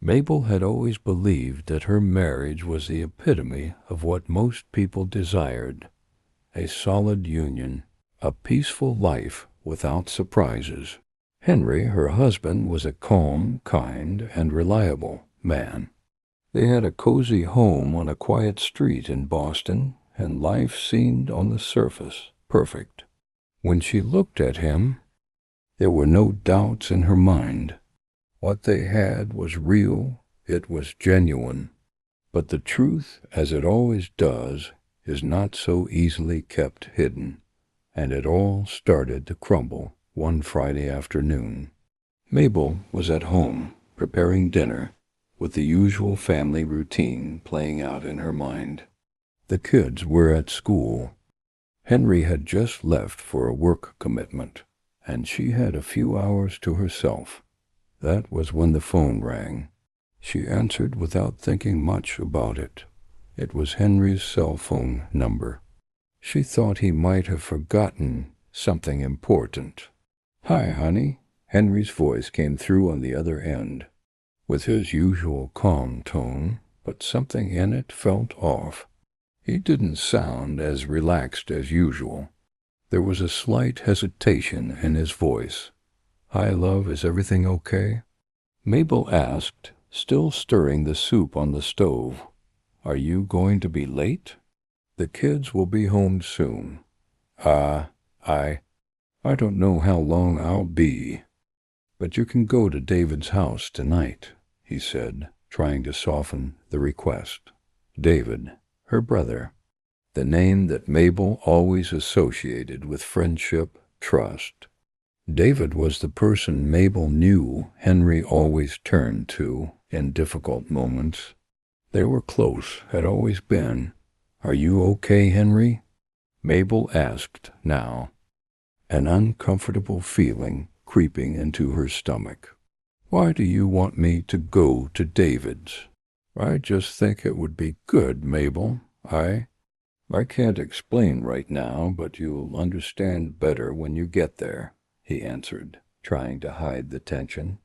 Mabel had always believed that her marriage was the epitome of what most people desired: a solid union, a peaceful life without surprises. Henry, her husband, was a calm, kind, and reliable man. They had a cozy home on a quiet street in Boston, and life seemed on the surface perfect. When she looked at him, there were no doubts in her mind. What they had was real, it was genuine. But the truth, as it always does, is not so easily kept hidden, and it all started to crumble one Friday afternoon. Mabel was at home, preparing dinner, with the usual family routine playing out in her mind. The kids were at school. Henry had just left for a work commitment, and she had a few hours to herself. That was when the phone rang. She answered without thinking much about it. It was Henry's cell phone number. She thought he might have forgotten something important. "Hi, honey." Henry's voice came through on the other end, with his usual calm tone, but something in it felt off. He didn't sound as relaxed as usual. There was a slight hesitation in his voice. "Hi, love, is everything okay?" Mabel asked, still stirring the soup on the stove. "Are you going to be late?" "The kids will be home soon." I don't know how long I'll be." "But you can go to David's house tonight," he said, trying to soften the request. David, her brother, the name that Mabel always associated with friendship, trust. David was the person Mabel knew Henry always turned to in difficult moments. They were close, had always been. "Are you okay, Henry?" Mabel asked now, an uncomfortable feeling creeping into her stomach. "Why do you want me to go to David's?" "I just think it would be good, Mabel. I can't explain right now, but you'll understand better when you get there," he answered, trying to hide the tension.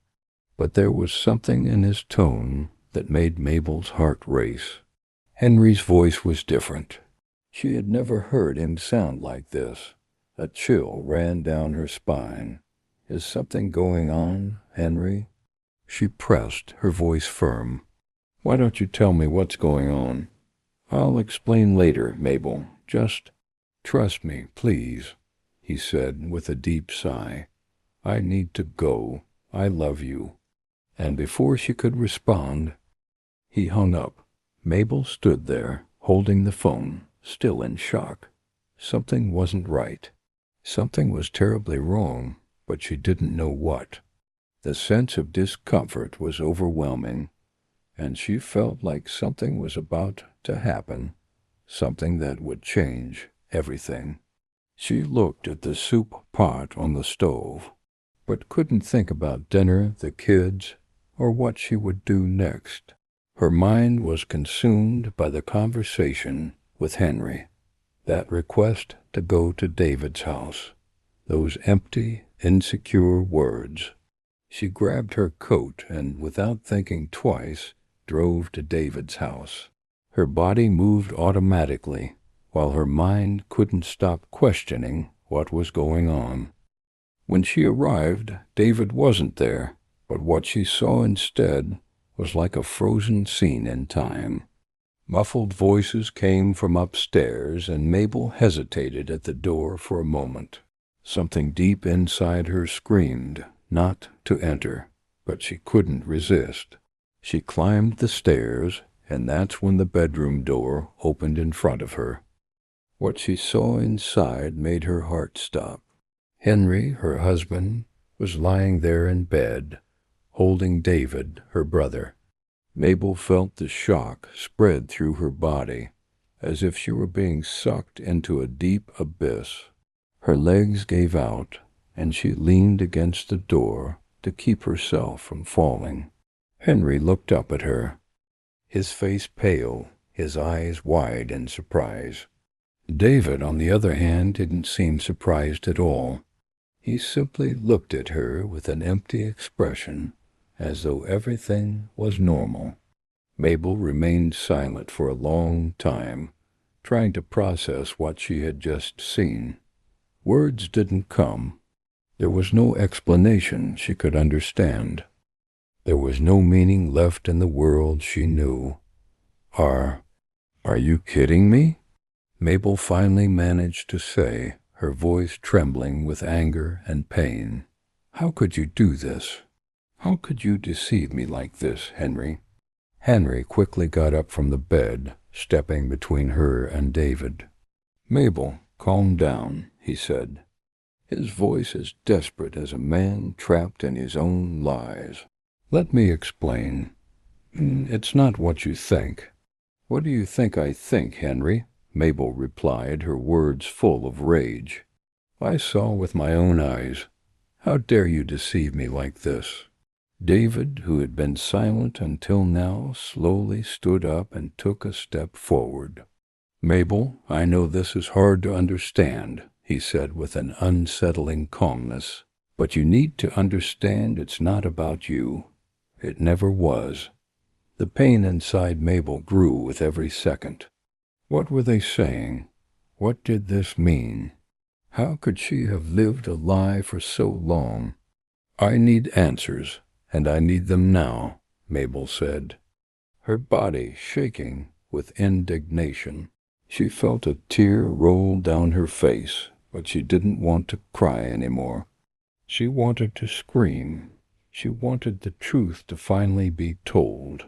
But there was something in his tone that made Mabel's heart race. Henry's voice was different. She had never heard him sound like this. A chill ran down her spine. "Is something going on, Henry?" She pressed, her voice firm. "Why don't you tell me what's going on?" "I'll explain later, Mabel. Just trust me, please," he said with a deep sigh. "I need to go. I love you." And before she could respond, he hung up. Mabel stood there, holding the phone, still in shock. Something wasn't right. Something was terribly wrong, but she didn't know what. The sense of discomfort was overwhelming, and she felt like something was about to happen, something that would change everything. She looked at the soup pot on the stove, but couldn't think about dinner, the kids, or what she would do next. Her mind was consumed by the conversation with Henry, that request to go to David's house, those empty, insecure words. She grabbed her coat and, without thinking twice, drove to David's house. Her body moved automatically, while her mind couldn't stop questioning what was going on. When she arrived, David wasn't there, but what she saw instead was like a frozen scene in time. Muffled voices came from upstairs, and Mabel hesitated at the door for a moment. Something deep inside her screamed not to enter, but she couldn't resist. She climbed the stairs, and that's when the bedroom door opened in front of her. What she saw inside made her heart stop. Henry, her husband, was lying there in bed, holding David, her brother. Mabel felt the shock spread through her body, as if she were being sucked into a deep abyss. Her legs gave out, and she leaned against the door to keep herself from falling. Henry looked up at her, his face pale, his eyes wide in surprise. David, on the other hand, didn't seem surprised at all. He simply looked at her with an empty expression, as though everything was normal. Mabel remained silent for a long time, trying to process what she had just seen. Words didn't come. There was no explanation she could understand. There was no meaning left in the world she knew. Are you kidding me?" Mabel finally managed to say, her voice trembling with anger and pain. "How could you do this? How could you deceive me like this, Henry?" Henry quickly got up from the bed, stepping between her and David. "Mabel, calm down," he said, his voice as desperate as a man trapped in his own lies. "Let me explain. It's not what you think." "What do you think I think, Henry?" Mabel replied, her words full of rage. "I saw with my own eyes. How dare you deceive me like this?" David, who had been silent until now, slowly stood up and took a step forward. "Mabel, I know this is hard to understand," he said with an unsettling calmness, "but you need to understand it's not about you. It never was." The pain inside Mabel grew with every second. What were they saying? What did this mean? How could she have lived a lie for so long? "I need answers, and I need them now," Mabel said, her body shaking with indignation. She felt a tear roll down her face, but she didn't want to cry anymore. She wanted to scream. She wanted the truth to finally be told.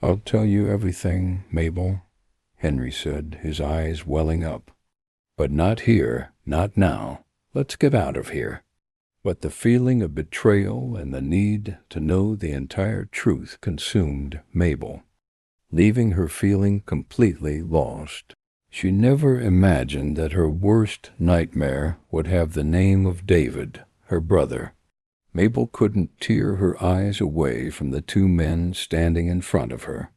"I'll tell you everything, Mabel," Henry said, his eyes welling up. "But not here, not now. Let's get out of here." But the feeling of betrayal and the need to know the entire truth consumed Mabel, leaving her feeling completely lost. She never imagined that her worst nightmare would have the name of David, her brother. Mabel couldn't tear her eyes away from the two men standing in front of her.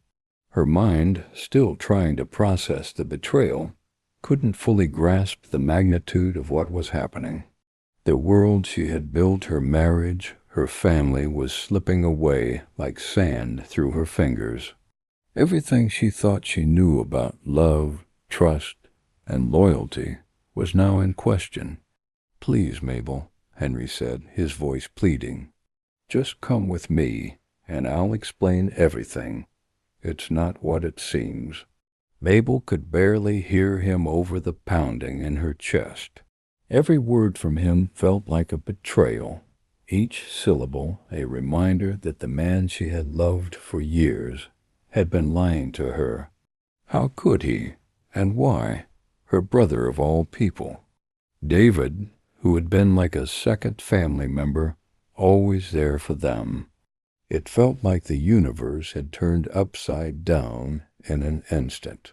Her mind, still trying to process the betrayal, couldn't fully grasp the magnitude of what was happening. The world she had built, her marriage, her family, was slipping away like sand through her fingers. Everything she thought she knew about love, trust, and loyalty was now in question. "Please, Mabel," Henry said, his voice pleading. "Just come with me, and I'll explain everything. It's not what it seems." Mabel could barely hear him over the pounding in her chest. Every word from him felt like a betrayal, each syllable a reminder that the man she had loved for years had been lying to her. How could he, and why? Her brother of all people. David, who had been like a second family member, always there for them. It felt like the universe had turned upside down in an instant.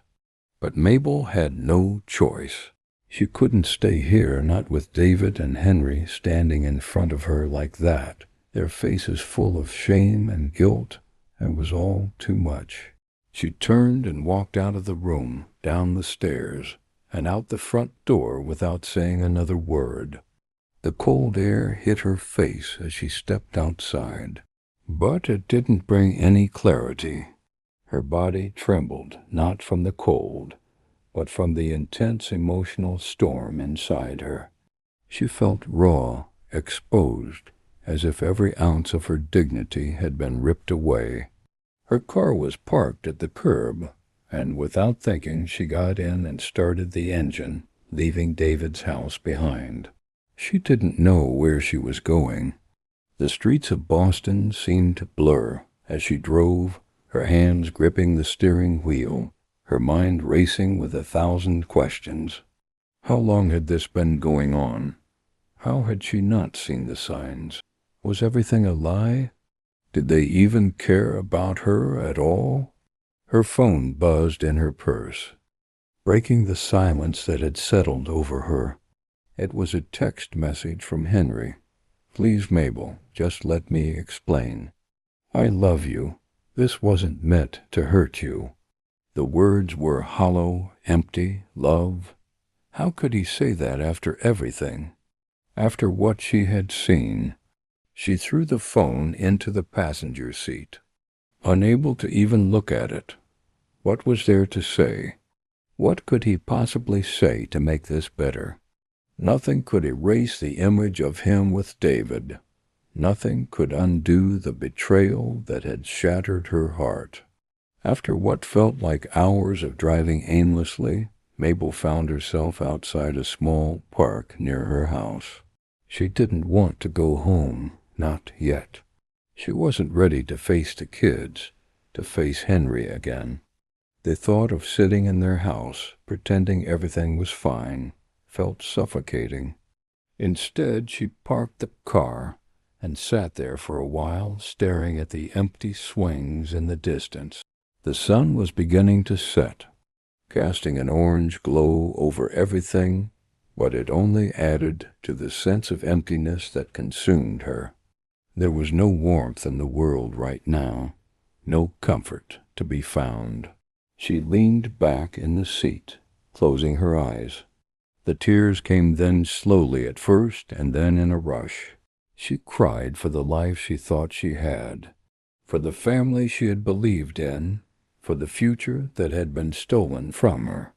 But Mabel had no choice. She couldn't stay here, not with David and Henry standing in front of her like that, their faces full of shame and guilt. It was all too much. She turned and walked out of the room, down the stairs, and out the front door without saying another word. The cold air hit her face as she stepped outside, but it didn't bring any clarity. Her body trembled, not from the cold, but from the intense emotional storm inside her. She felt raw, exposed, as if every ounce of her dignity had been ripped away. Her car was parked at the curb, and without thinking she got in and started the engine, leaving David's house behind. She didn't know where she was going. The streets of Boston seemed to blur as she drove, her hands gripping the steering wheel, her mind racing with 1,000 questions. How long had this been going on? How had she not seen the signs? Was everything a lie? Did they even care about her at all? Her phone buzzed in her purse, breaking the silence that had settled over her. It was a text message from Henry. "Please, Mabel, just let me explain. I love you. This wasn't meant to hurt you." The words were hollow, empty. Love. How could he say that after everything? After what she had seen? She threw the phone into the passenger seat, unable to even look at it. What was there to say? What could he possibly say to make this better? Nothing could erase the image of him with David. Nothing could undo the betrayal that had shattered her heart. After what felt like hours of driving aimlessly, Mabel found herself outside a small park near her house. She didn't want to go home, not yet. She wasn't ready to face the kids, to face Henry again. The thought of sitting in their house, pretending everything was fine, felt suffocating. Instead, she parked the car and sat there for a while, staring at the empty swings in the distance. The sun was beginning to set, casting an orange glow over everything, but it only added to the sense of emptiness that consumed her. There was no warmth in the world right now, no comfort to be found. She leaned back in the seat, closing her eyes. The tears came then slowly at first and then in a rush. She cried for the life she thought she had, for the family she had believed in, for the future that had been stolen from her.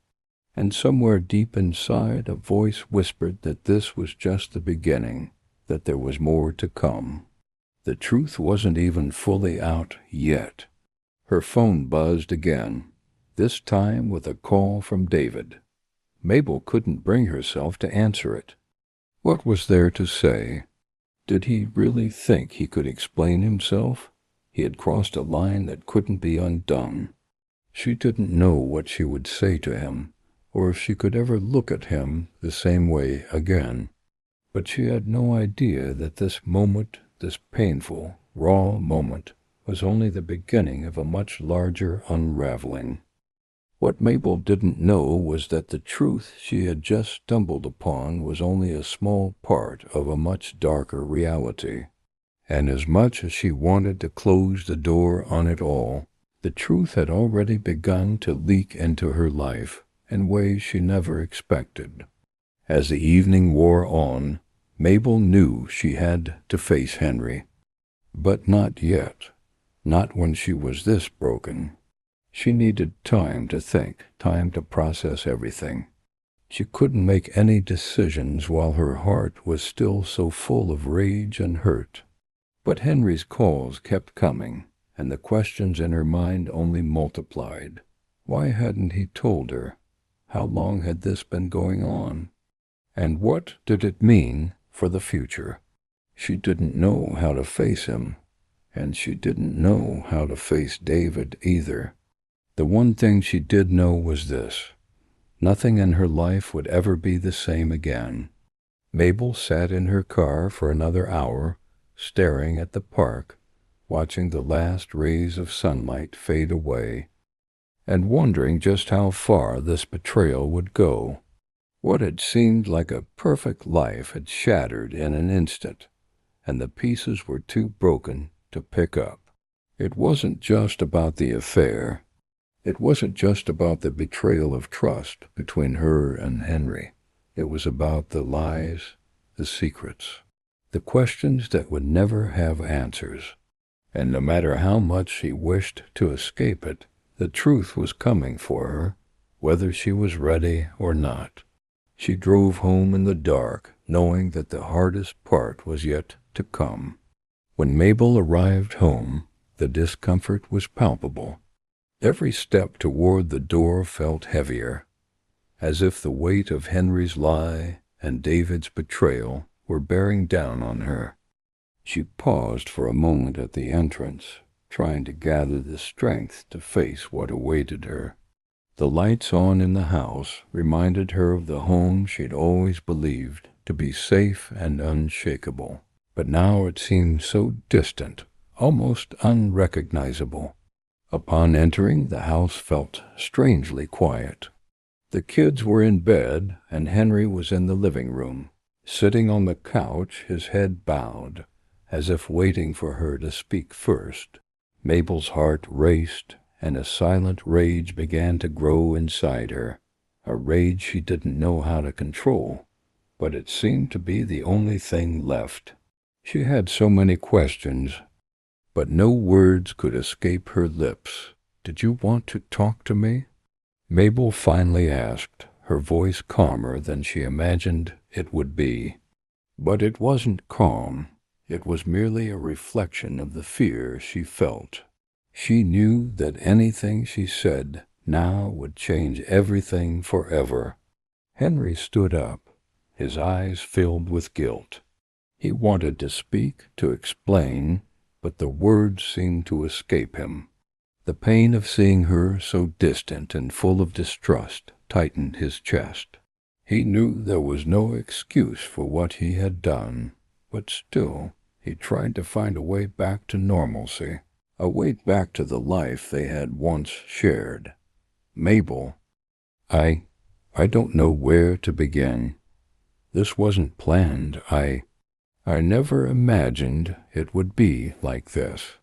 And somewhere deep inside, a voice whispered that this was just the beginning, that there was more to come. The truth wasn't even fully out yet. Her phone buzzed again, this time with a call from David. Mabel couldn't bring herself to answer it. What was there to say? Did he really think he could explain himself? He had crossed a line that couldn't be undone. She didn't know what she would say to him, or if she could ever look at him the same way again. But she had no idea that this moment, this painful, raw moment, was only the beginning of a much larger unraveling. What Mabel didn't know was that the truth she had just stumbled upon was only a small part of a much darker reality. And as much as she wanted to close the door on it all, the truth had already begun to leak into her life in ways she never expected. As the evening wore on, Mabel knew she had to face Henry. But not yet, not when she was this broken. She needed time to think, time to process everything. She couldn't make any decisions while her heart was still so full of rage and hurt. But Henry's calls kept coming, and the questions in her mind only multiplied. Why hadn't he told her? How long had this been going on? And what did it mean for the future? She didn't know how to face him, and she didn't know how to face David either. The one thing she did know was this: nothing in her life would ever be the same again. Mabel sat in her car for another hour, staring at the park, watching the last rays of sunlight fade away, and wondering just how far this betrayal would go. What had seemed like a perfect life had shattered in an instant, and the pieces were too broken to pick up. It wasn't just about the affair. It wasn't just about the betrayal of trust between her and Henry. It was about the lies, the secrets, the questions that would never have answers. And no matter how much she wished to escape it, the truth was coming for her, whether she was ready or not. She drove home in the dark, knowing that the hardest part was yet to come. When Mabel arrived home, the discomfort was palpable. Every step toward the door felt heavier, as if the weight of Henry's lie and David's betrayal were bearing down on her. She paused for a moment at the entrance, trying to gather the strength to face what awaited her. The lights on in the house reminded her of the home she'd always believed to be safe and unshakable. But now it seemed so distant, almost unrecognizable. Upon entering, the house felt strangely quiet. The kids were in bed, and Henry was in the living room, sitting on the couch, his head bowed, as if waiting for her to speak first. Mabel's heart raced, and a silent rage began to grow inside her, a rage she didn't know how to control, but it seemed to be the only thing left. She had so many questions, but no words could escape her lips. "Did you want to talk to me?" Mabel finally asked, her voice calmer than she imagined it would be. But it wasn't calm. It was merely a reflection of the fear she felt. She knew that anything she said now would change everything forever. Henry stood up, his eyes filled with guilt. He wanted to speak, to explain, but the words seemed to escape him. The pain of seeing her so distant and full of distrust tightened his chest. He knew there was no excuse for what he had done, but still he tried to find a way back to normalcy, a way back to the life they had once shared. "Mabel, I don't know where to begin. This wasn't planned. I never imagined it would be like this.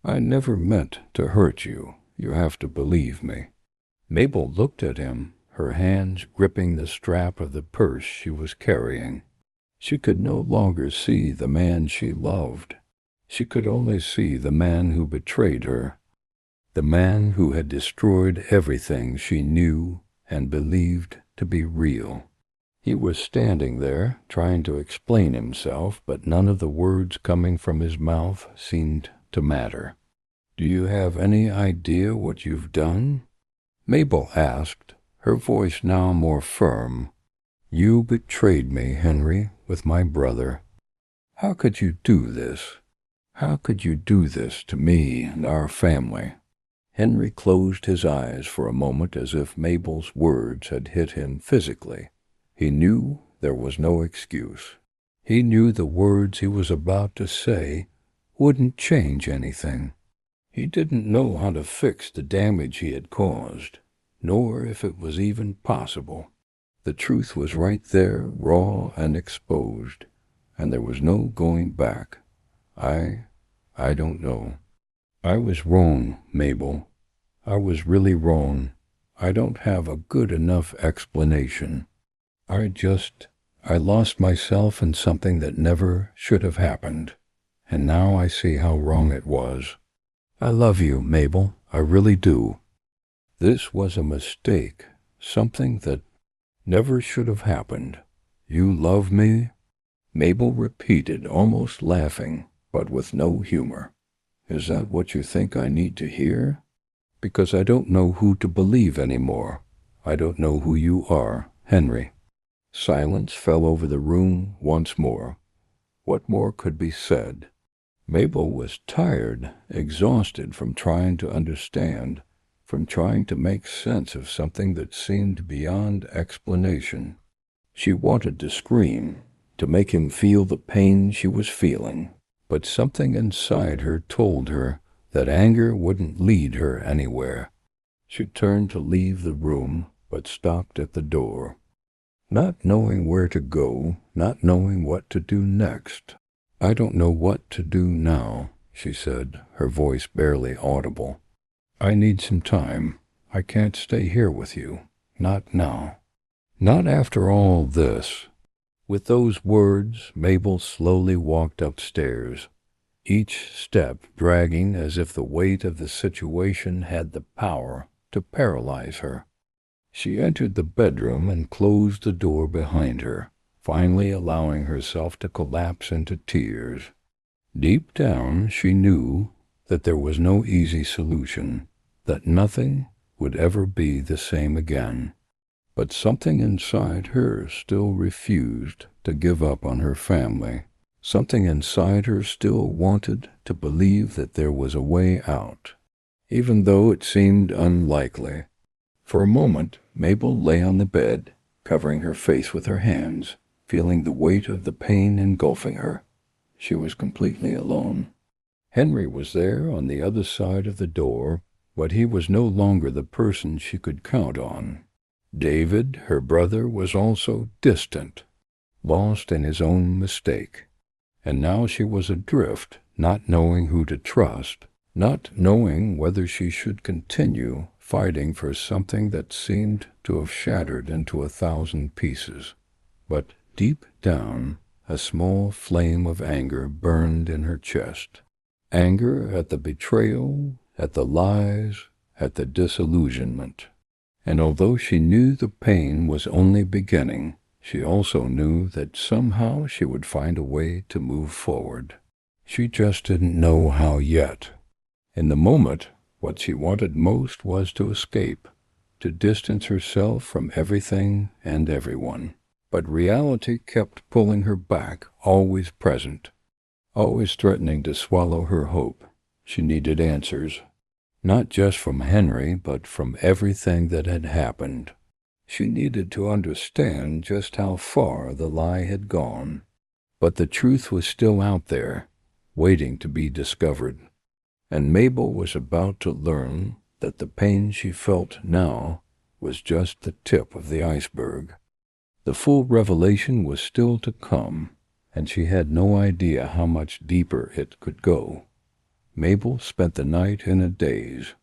I never meant to hurt you. You have to believe me." Mabel looked at him, her hands gripping the strap of the purse she was carrying. She could no longer see the man she loved. She could only see the man who betrayed her, the man who had destroyed everything she knew and believed to be real. He was standing there, trying to explain himself, but none of the words coming from his mouth seemed to matter. "Do you have any idea what you've done?" Mabel asked, her voice now more firm. "You betrayed me, Henry, with my brother. How could you do this? How could you do this to me and our family?" Henry closed his eyes for a moment as if Mabel's words had hit him physically. He knew there was no excuse. He knew the words he was about to say wouldn't change anything. He didn't know how to fix the damage he had caused, nor if it was even possible. The truth was right there, raw and exposed, and there was no going back. I don't know. I was wrong, Mabel. I was really wrong. I don't have a good enough explanation. I lost myself in something that never should have happened, and now I see how wrong it was. I love you, Mabel. I really do. This was a mistake, something that never should have happened. You love me?" Mabel repeated, almost laughing, but with no humor. "Is that what you think I need to hear? Because I don't know who to believe anymore. I don't know who you are, Henry." Silence fell over the room once more. What more could be said? Mabel was tired, exhausted from trying to understand, from trying to make sense of something that seemed beyond explanation. She wanted to scream, to make him feel the pain she was feeling, but something inside her told her that anger wouldn't lead her anywhere. She turned to leave the room, but stopped at the door. Not knowing where to go, not knowing what to do next. "I don't know what to do now," she said, her voice barely audible. "I need some time. I can't stay here with you. Not now. Not after all this." With those words, Mabel slowly walked upstairs, each step dragging as if the weight of the situation had the power to paralyze her. She entered the bedroom and closed the door behind her, finally allowing herself to collapse into tears. Deep down, she knew that there was no easy solution, that nothing would ever be the same again. But something inside her still refused to give up on her family. Something inside her still wanted to believe that there was a way out, even though it seemed unlikely. For a moment, Mabel lay on the bed, covering her face with her hands, feeling the weight of the pain engulfing her. She was completely alone. Henry was there on the other side of the door, but he was no longer the person she could count on. David, her brother, was also distant, lost in his own mistake. And now she was adrift, not knowing who to trust, not knowing whether she should continue fighting for something that seemed to have shattered into 1,000 pieces. But deep down, A small flame of anger burned in her chest. Anger at the betrayal, at the lies, at the disillusionment. And although she knew the pain was only beginning, she also knew that somehow she would find a way to move forward. She just didn't know how yet. In the moment, what she wanted most was to escape, to distance herself from everything and everyone. But reality kept pulling her back, always present, always threatening to swallow her hope. She needed answers, not just from Henry, but from everything that had happened. She needed to understand just how far the lie had gone. But the truth was still out there, waiting to be discovered. And Mabel was about to learn that the pain she felt now was just the tip of the iceberg. The full revelation was still to come, and she had no idea how much deeper it could go. Mabel spent the night in a daze.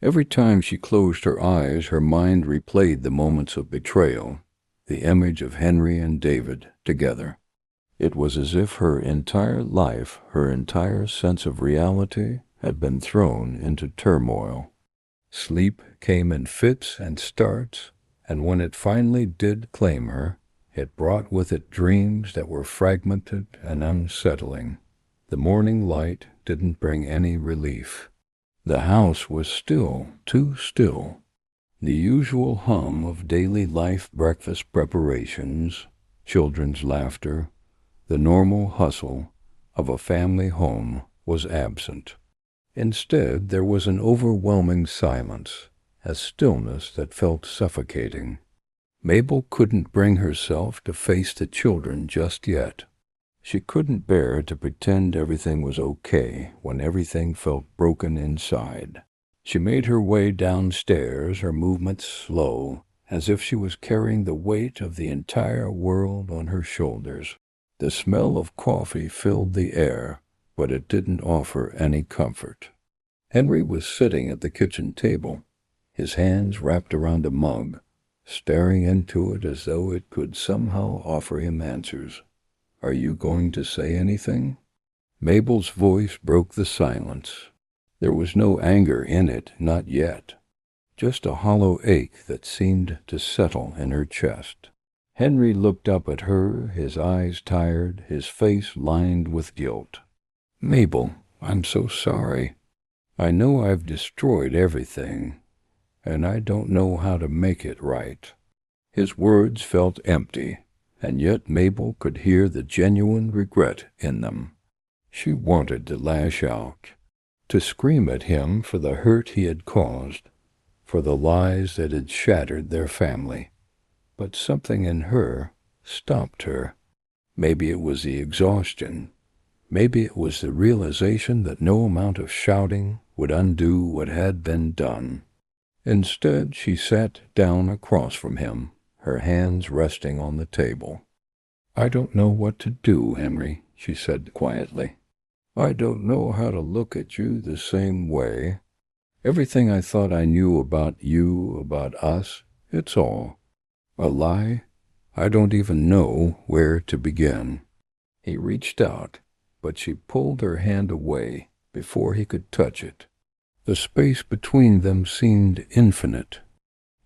Every time she closed her eyes, her mind replayed the moments of betrayal, the image of Henry and David together. It was as if her entire life, her entire sense of reality, had been thrown into turmoil. Sleep came in fits and starts, and when it finally did claim her, it brought with it dreams that were fragmented and unsettling. The morning light didn't bring any relief. The house was still, too still. The usual hum of daily life breakfast preparations, children's laughter, the normal hustle of a family home was absent. Instead, there was an overwhelming silence, a stillness that felt suffocating. Mabel couldn't bring herself to face the children just yet. She couldn't bear to pretend everything was okay when everything felt broken inside. She made her way downstairs, her movements slow, as if she was carrying the weight of the entire world on her shoulders. The smell of coffee filled the air, but it didn't offer any comfort. Henry was sitting at the kitchen table, his hands wrapped around a mug, staring into it as though it could somehow offer him answers. "Are you going to say anything?" Mabel's voice broke the silence. There was no anger in it, not yet. Just a hollow ache that seemed to settle in her chest. Henry looked up at her, his eyes tired, his face lined with guilt. "Mabel, I'm so sorry. I know I've destroyed everything, and I don't know how to make it right." His words felt empty, and yet Mabel could hear the genuine regret in them. She wanted to lash out, to scream at him for the hurt he had caused, for the lies that had shattered their family. But something in her stopped her. Maybe it was the exhaustion. Maybe it was the realization that no amount of shouting would undo what had been done. Instead, she sat down across from him, her hands resting on the table. "I don't know what to do, Henry," she said quietly. "I don't know how to look at you the same way. Everything I thought I knew about you, about us, it's all a lie. I don't even know where to begin." He reached out, but she pulled her hand away before he could touch it. The space between them seemed infinite,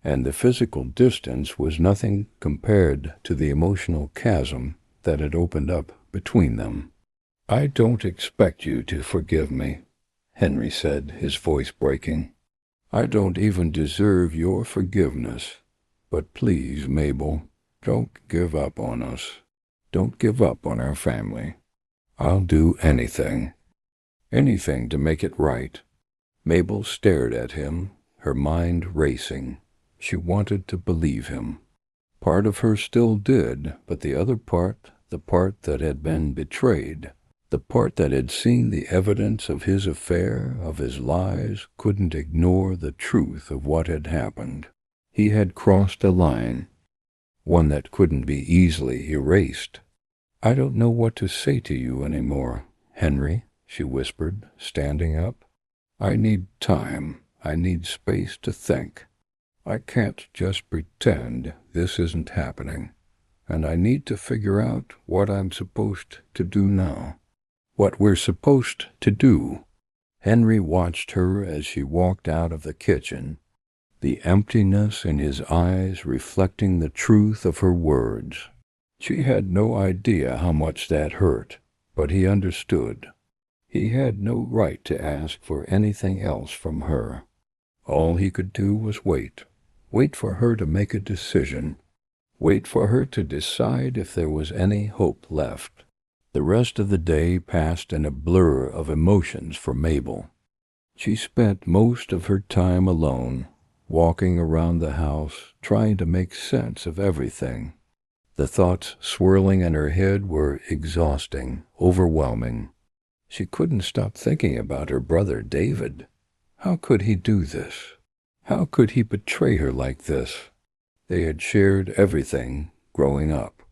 and the physical distance was nothing compared to the emotional chasm that had opened up between them. "I don't expect you to forgive me," Henry said, his voice breaking. "I don't even deserve your forgiveness. But please, Mabel, don't give up on us. Don't give up on our family. I'll do anything to make it right." Mabel stared at him, her mind racing. She wanted to believe him. Part of her still did, but the other part, the part that had been betrayed, the part that had seen the evidence of his affair, of his lies, couldn't ignore the truth of what had happened. He had crossed a line, one that couldn't be easily erased. "I don't know what to say to you anymore, Henry," she whispered, standing up. "I need time. I need space to think. I can't just pretend this isn't happening. and I need to figure out what I'm supposed to do now. What we're supposed to do." Henry watched her as she walked out of the kitchen, the emptiness in his eyes reflecting the truth of her words. She had no idea how much that hurt, but he understood. He had no right to ask for anything else from her. All he could do was wait for her to make a decision, wait for her to decide if there was any hope left. The rest of the day passed in a blur of emotions for Mabel. She spent most of her time alone, walking around the house, trying to make sense of everything. The thoughts swirling in her head were exhausting, overwhelming. She couldn't stop thinking about her brother David. How could he do this? How could he betray her like this? They had shared everything growing up.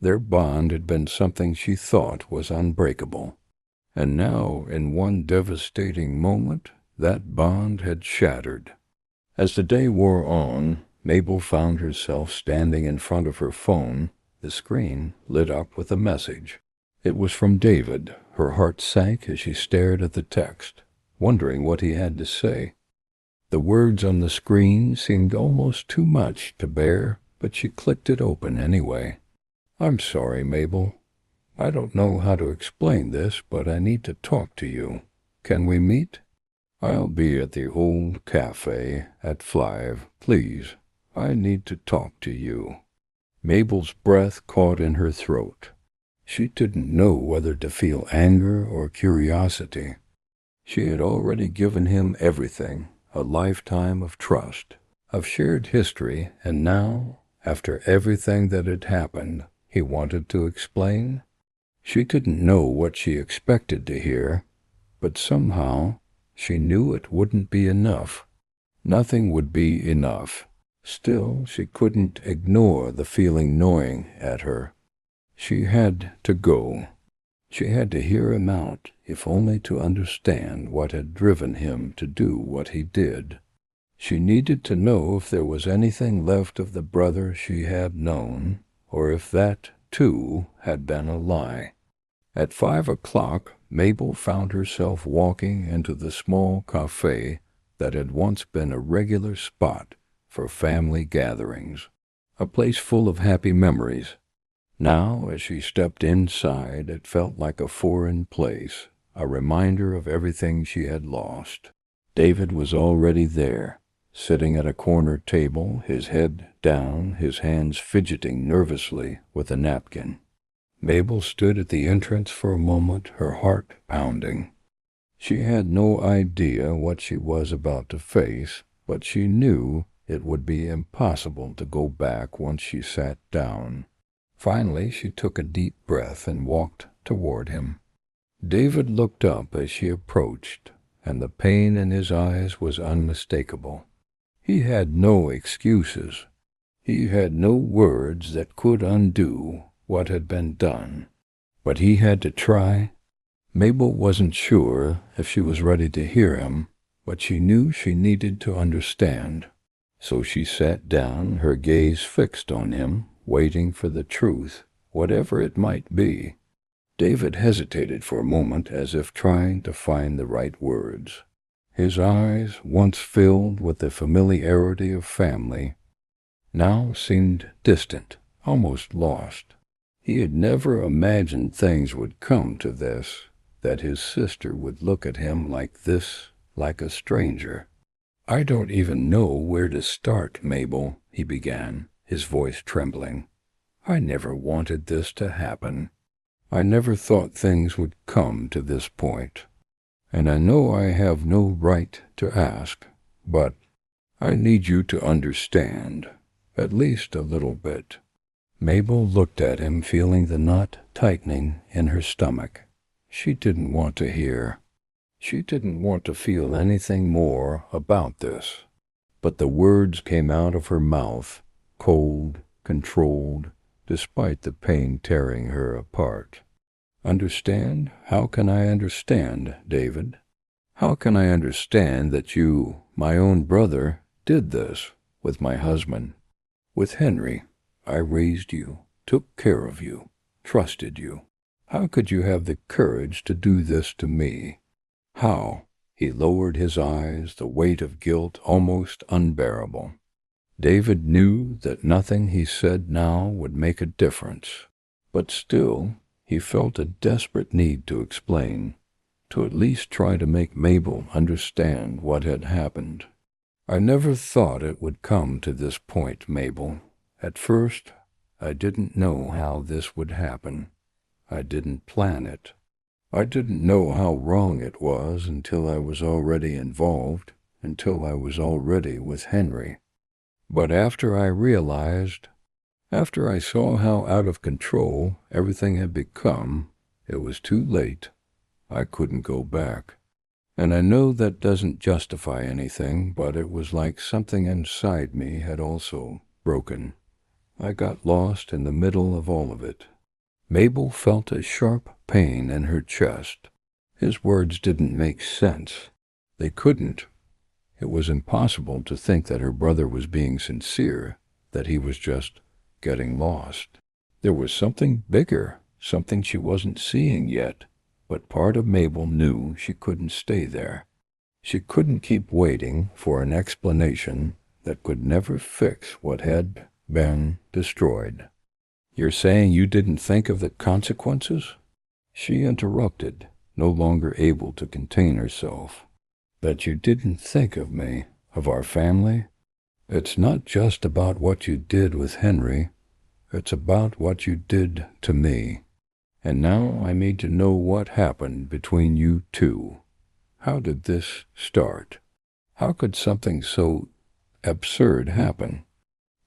Their bond had been something she thought was unbreakable. And now, in one devastating moment, that bond had shattered. As the day wore on, Mabel found herself standing in front of her phone, the screen lit up with a message. It was from David. Her heart sank as she stared at the text, wondering what he had to say. The words on the screen seemed almost too much to bear, but she clicked it open anyway. "I'm sorry, Mabel. I don't know how to explain this, but I need to talk to you. Can we meet? I'll be at the old cafe at 5. Please, I need to talk to you." Mabel's breath caught in her throat. She didn't know whether to feel anger or curiosity. She had already given him everything, a lifetime of trust, of shared history, and now, after everything that had happened, he wanted to explain? She didn't know what she expected to hear, but somehow she knew it wouldn't be enough. Nothing would be enough. Still, she couldn't ignore the feeling gnawing at her. She had to go. She had to hear him out, if only to understand what had driven him to do what he did. She needed to know if there was anything left of the brother she had known, or if that, too, had been a lie. At 5 o'clock, Mabel found herself walking into the small cafe that had once been a regular spot for family gatherings, a place full of happy memories. Now, as she stepped inside, it felt like a foreign place, a reminder of everything she had lost. David was already there, sitting at a corner table, his head down, his hands fidgeting nervously with a napkin. Mabel stood at the entrance for a moment, her heart pounding. She had no idea what she was about to face, but she knew it would be impossible to go back once she sat down. Finally, she took a deep breath and walked toward him. David looked up as she approached, and the pain in his eyes was unmistakable. He had no excuses. He had no words that could undo what had been done. But he had to try. Mabel wasn't sure if she was ready to hear him, but she knew she needed to understand. So she sat down, her gaze fixed on him, waiting for the truth, whatever it might be. David hesitated for a moment as if trying to find the right words. His eyes, once filled with the familiarity of family, now seemed distant, almost lost. He had never imagined things would come to this, that his sister would look at him like this, like a stranger. "I don't even know where to start, Mabel," he began, his voice trembling. "I never wanted this to happen. I never thought things would come to this point. And I know I have no right to ask, but I need you to understand, at least a little bit." Mabel looked at him, feeling the knot tightening in her stomach. She didn't want to hear. She didn't want to feel anything more about this. But the words came out of her mouth, cold, controlled, despite the pain tearing her apart. "Understand? How can I understand, David? How can I understand that you, my own brother, did this with my husband? With Henry, I raised you. took care of you, trusted you. How could you have the courage to do this to me? How?" He lowered his eyes, the weight of guilt almost unbearable. David knew that nothing he said now would make a difference, but still he felt a desperate need to explain, to at least try to make Mabel understand what had happened. "I never thought it would come to this point, Mabel. At first, I didn't know how this would happen. I didn't plan it. I didn't know how wrong it was until I was already involved, until I was already with Henry. But after I realized, after I saw how out of control everything had become, it was too late. I couldn't go back. And I know that doesn't justify anything, but it was like something inside me had also broken. I got lost in the middle of all of it." Mabel felt a sharp pain in her chest. His words didn't make sense. They couldn't. It was impossible to think that her brother was being sincere, that he was just getting lost. There was something bigger, something she wasn't seeing yet, but part of Mabel knew she couldn't stay there. She couldn't keep waiting for an explanation that could never fix what had been destroyed. "You're saying you didn't think of the consequences?" She interrupted, no longer able to contain herself. "That you didn't think of me, of our family? It's not just about what you did with Henry. It's about what you did to me. And now I need to know what happened between you two. How did this start? How could something so absurd happen?"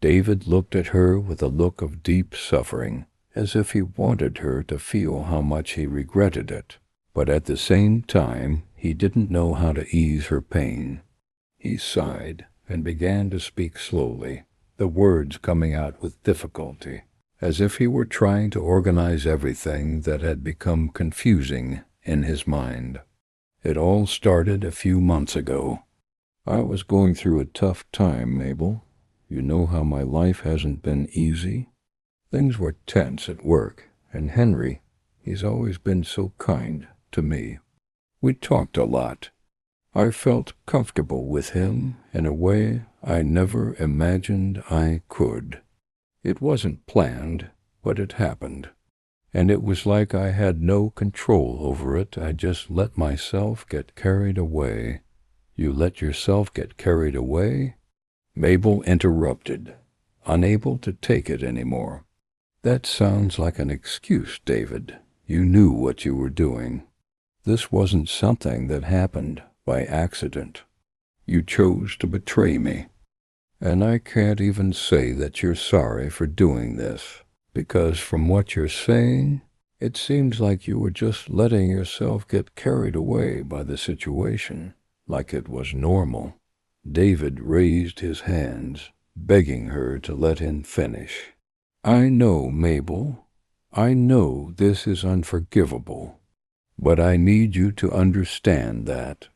David looked at her with a look of deep suffering, as if he wanted her to feel how much he regretted it. But at the same time, he didn't know how to ease her pain. He sighed and began to speak slowly, the words coming out with difficulty, as if he were trying to organize everything that had become confusing in his mind. "It all started a few months ago. I was going through a tough time, Mabel. You know how my life hasn't been easy. Things were tense at work, and Henry, he's always been so kind to me. We talked a lot. I felt comfortable with him in a way I never imagined I could. It wasn't planned, but it happened. And it was like I had no control over it. I just let myself get carried away." "You let yourself get carried away?" Mabel interrupted, unable to take it anymore. "That sounds like an excuse, David. You knew what you were doing. This wasn't something that happened by accident. You chose to betray me. And I can't even say that you're sorry for doing this, because from what you're saying, it seems like you were just letting yourself get carried away by the situation, like it was normal." David raised his hands, begging her to let him finish. "I know, Mabel. I know this is unforgivable. But I need you to understand that.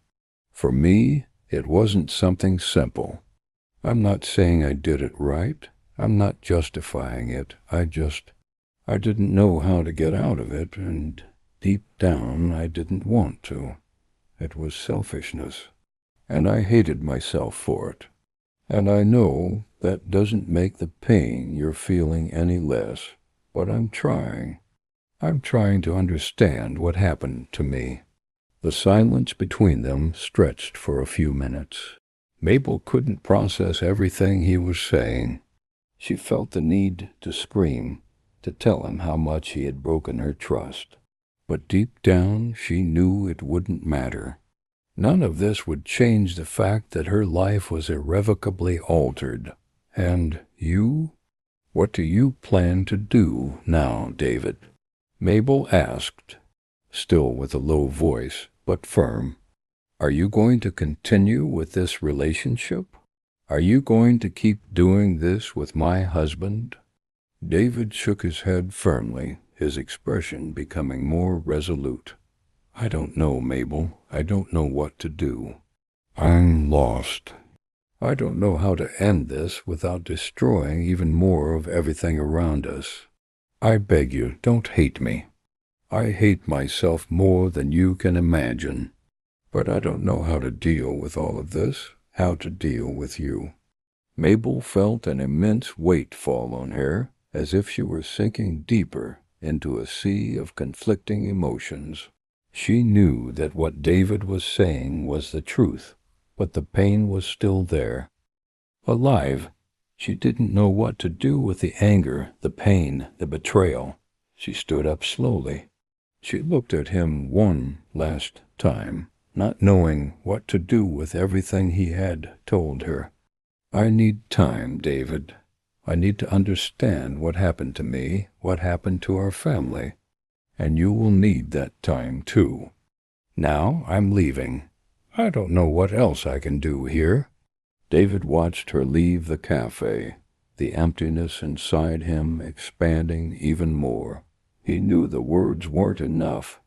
For me, it wasn't something simple. I'm not saying I did it right. I'm not justifying it. I didn't know how to get out of it, and deep down I didn't want to. It was selfishness. And I hated myself for it. And I know that doesn't make the pain you're feeling any less, but I'm trying. I'm trying to understand what happened to me." The silence between them stretched for a few minutes. Mabel couldn't process everything he was saying. She felt the need to scream, to tell him how much he had broken her trust. But deep down she knew it wouldn't matter. None of this would change the fact that her life was irrevocably altered. "And you? What do you plan to do now, David?" Mabel asked, still with a low voice, but firm. "Are you going to continue with this relationship? Are you going to keep doing this with my husband?" David shook his head firmly, his expression becoming more resolute. "I don't know, Mabel. I don't know what to do. I'm lost. I don't know how to end this without destroying even more of everything around us. I beg you, don't hate me. I hate myself more than you can imagine. But I don't know how to deal with all of this, how to deal with you." Mabel felt an immense weight fall on her, as if she were sinking deeper into a sea of conflicting emotions. She knew that what David was saying was the truth, but the pain was still there. Alive, she didn't know what to do with the anger, the pain, the betrayal. She stood up slowly. She looked at him one last time, not knowing what to do with everything he had told her. "I need time, David. I need to understand what happened to me, what happened to our family. And you will need that time, too. Now I'm leaving. I don't know what else I can do here." David watched her leave the cafe, the emptiness inside him expanding even more. He knew the words weren't enough.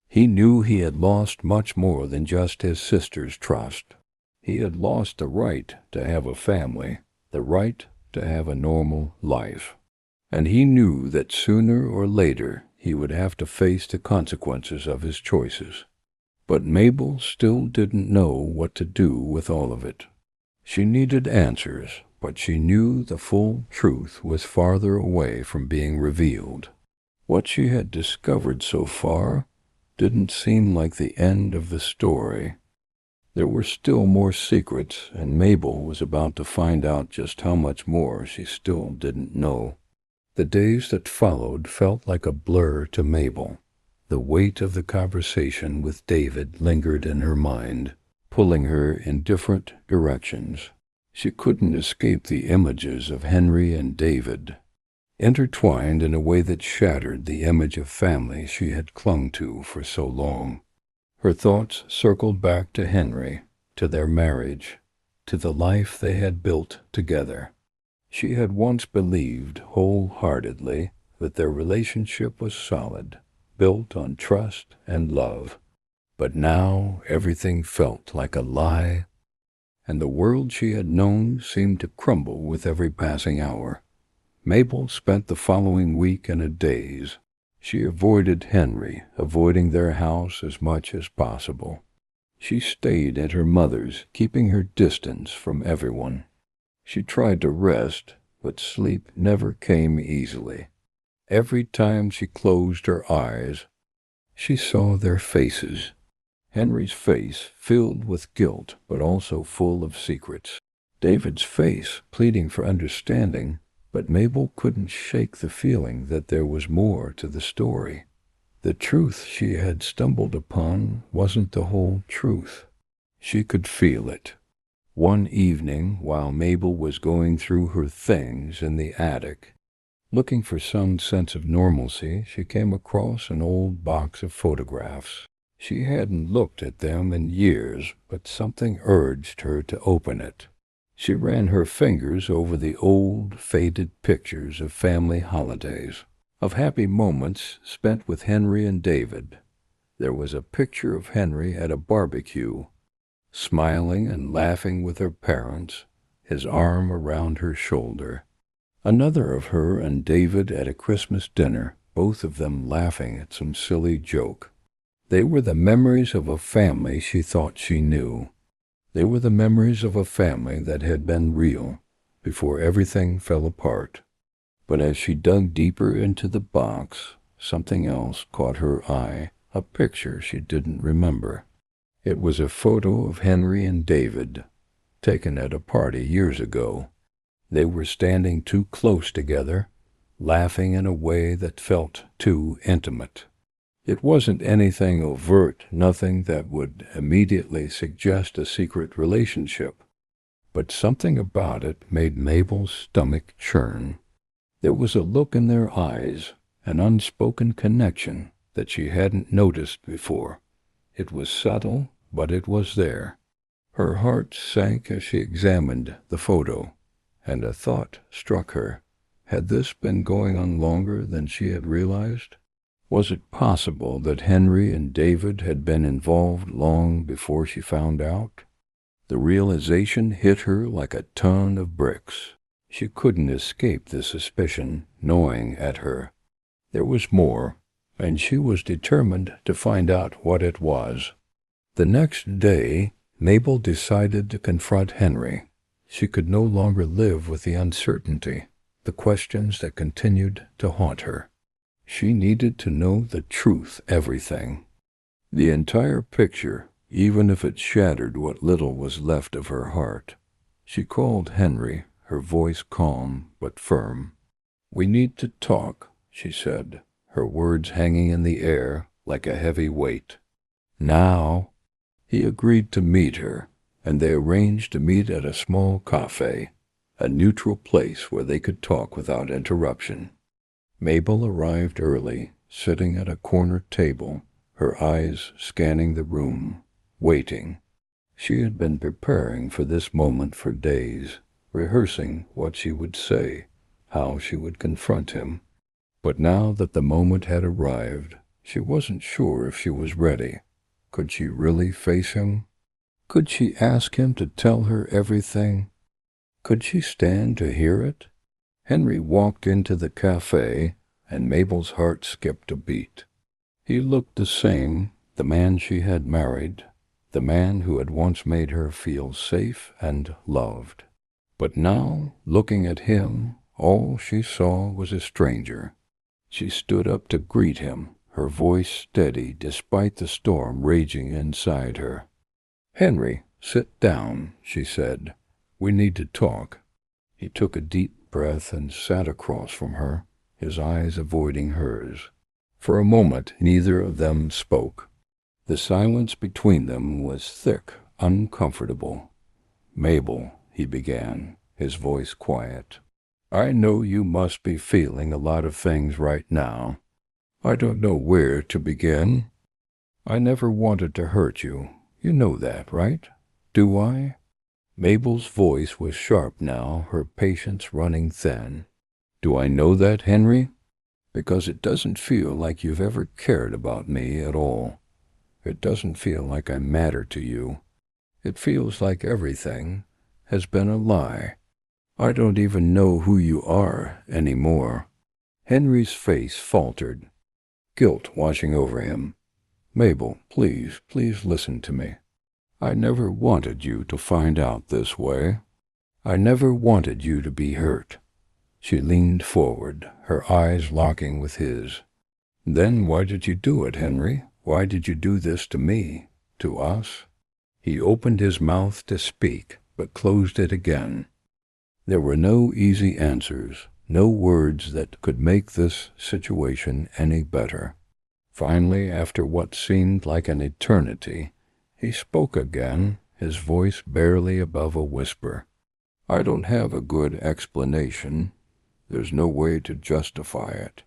He knew he had lost much more than just his sister's trust. He had lost the right to have a family, the right to have a normal life. And he knew that sooner or later he would have to face the consequences of his choices. But Mabel still didn't know what to do with all of it. She needed answers, but she knew the full truth was farther away from being revealed. What she had discovered so far didn't seem like the end of the story. There were still more secrets, and Mabel was about to find out just how much more she still didn't know. The days that followed felt like a blur to Mabel. The weight of the conversation with David lingered in her mind, pulling her in different directions. She couldn't escape the images of Henry and David, intertwined in a way that shattered the image of family she had clung to for so long. Her thoughts circled back to Henry, to their marriage, to the life they had built together. She had once believed wholeheartedly that their relationship was solid, built on trust and love. But now everything felt like a lie, and the world she had known seemed to crumble with every passing hour. Mabel spent the following week in a daze. She avoided Henry, avoiding their house as much as possible. She stayed at her mother's, keeping her distance from everyone. She tried to rest, but sleep never came easily. Every time she closed her eyes, she saw their faces. Henry's face filled with guilt, but also full of secrets. David's face pleading for understanding, but Mabel couldn't shake the feeling that there was more to the story. The truth she had stumbled upon wasn't the whole truth. She could feel it. One evening, while Mabel was going through her things in the attic, looking for some sense of normalcy, she came across an old box of photographs. She hadn't looked at them in years, but something urged her to open it. She ran her fingers over the old, faded pictures of family holidays, of happy moments spent with Henry and David. There was a picture of Henry at a barbecue, smiling and laughing with her parents, his arm around her shoulder. Another of her and David at a Christmas dinner, both of them laughing at some silly joke. They were the memories of a family she thought she knew. They were the memories of a family that had been real before everything fell apart. But as she dug deeper into the box, something else caught her eye, a picture she didn't remember. It was a photo of Henry and David, taken at a party years ago. They were standing too close together, laughing in a way that felt too intimate. It wasn't anything overt, nothing that would immediately suggest a secret relationship, but something about it made Mabel's stomach churn. There was a look in their eyes, an unspoken connection that she hadn't noticed before. It was subtle, but it was there. Her heart sank as she examined the photo, and a thought struck her. Had this been going on longer than she had realized? Was it possible that Henry and David had been involved long before she found out? The realization hit her like a ton of bricks. She couldn't escape the suspicion gnawing at her. There was more, and she was determined to find out what it was. The next day, Mabel decided to confront Henry. She could no longer live with the uncertainty, the questions that continued to haunt her. She needed to know the truth, everything. The entire picture, even if it shattered what little was left of her heart. She called Henry, her voice calm but firm. "We need to talk," she said, her words hanging in the air like a heavy weight. "Now." He agreed to meet her, and they arranged to meet at a small cafe, a neutral place where they could talk without interruption. Mabel arrived early, sitting at a corner table, her eyes scanning the room, waiting. She had been preparing for this moment for days, rehearsing what she would say, how she would confront him. But now that the moment had arrived, she wasn't sure if she was ready. Could she really face him? Could she ask him to tell her everything? Could she stand to hear it? Henry walked into the cafe, and Mabel's heart skipped a beat. He looked the same, the man she had married, the man who had once made her feel safe and loved. But now, looking at him, all she saw was a stranger. She stood up to greet him, her voice steady despite the storm raging inside her. "Henry, sit down," she said. "We need to talk." He took a deep breath and sat across from her, his eyes avoiding hers. For a moment, neither of them spoke. The silence between them was thick, uncomfortable. "Mabel," he began, his voice quiet, "I know you must be feeling a lot of things right now. I don't know where to begin. I never wanted to hurt you. You know that, right? Do I?" Mabel's voice was sharp now, her patience running thin. "Do I know that, Henry? Because it doesn't feel like you've ever cared about me at all. It doesn't feel like I matter to you. It feels like everything has been a lie. I don't even know who you are anymore." Henry's face faltered, guilt washing over him. "Mabel, please listen to me. I never wanted you to find out this way. I never wanted you to be hurt." She leaned forward, her eyes locking with his. "Then why did you do it, Henry? Why did you do this to me, to us?" He opened his mouth to speak, but closed it again. There were no easy answers, no words that could make this situation any better. Finally, after what seemed like an eternity, he spoke again, his voice barely above a whisper. "I don't have a good explanation. There's no way to justify it.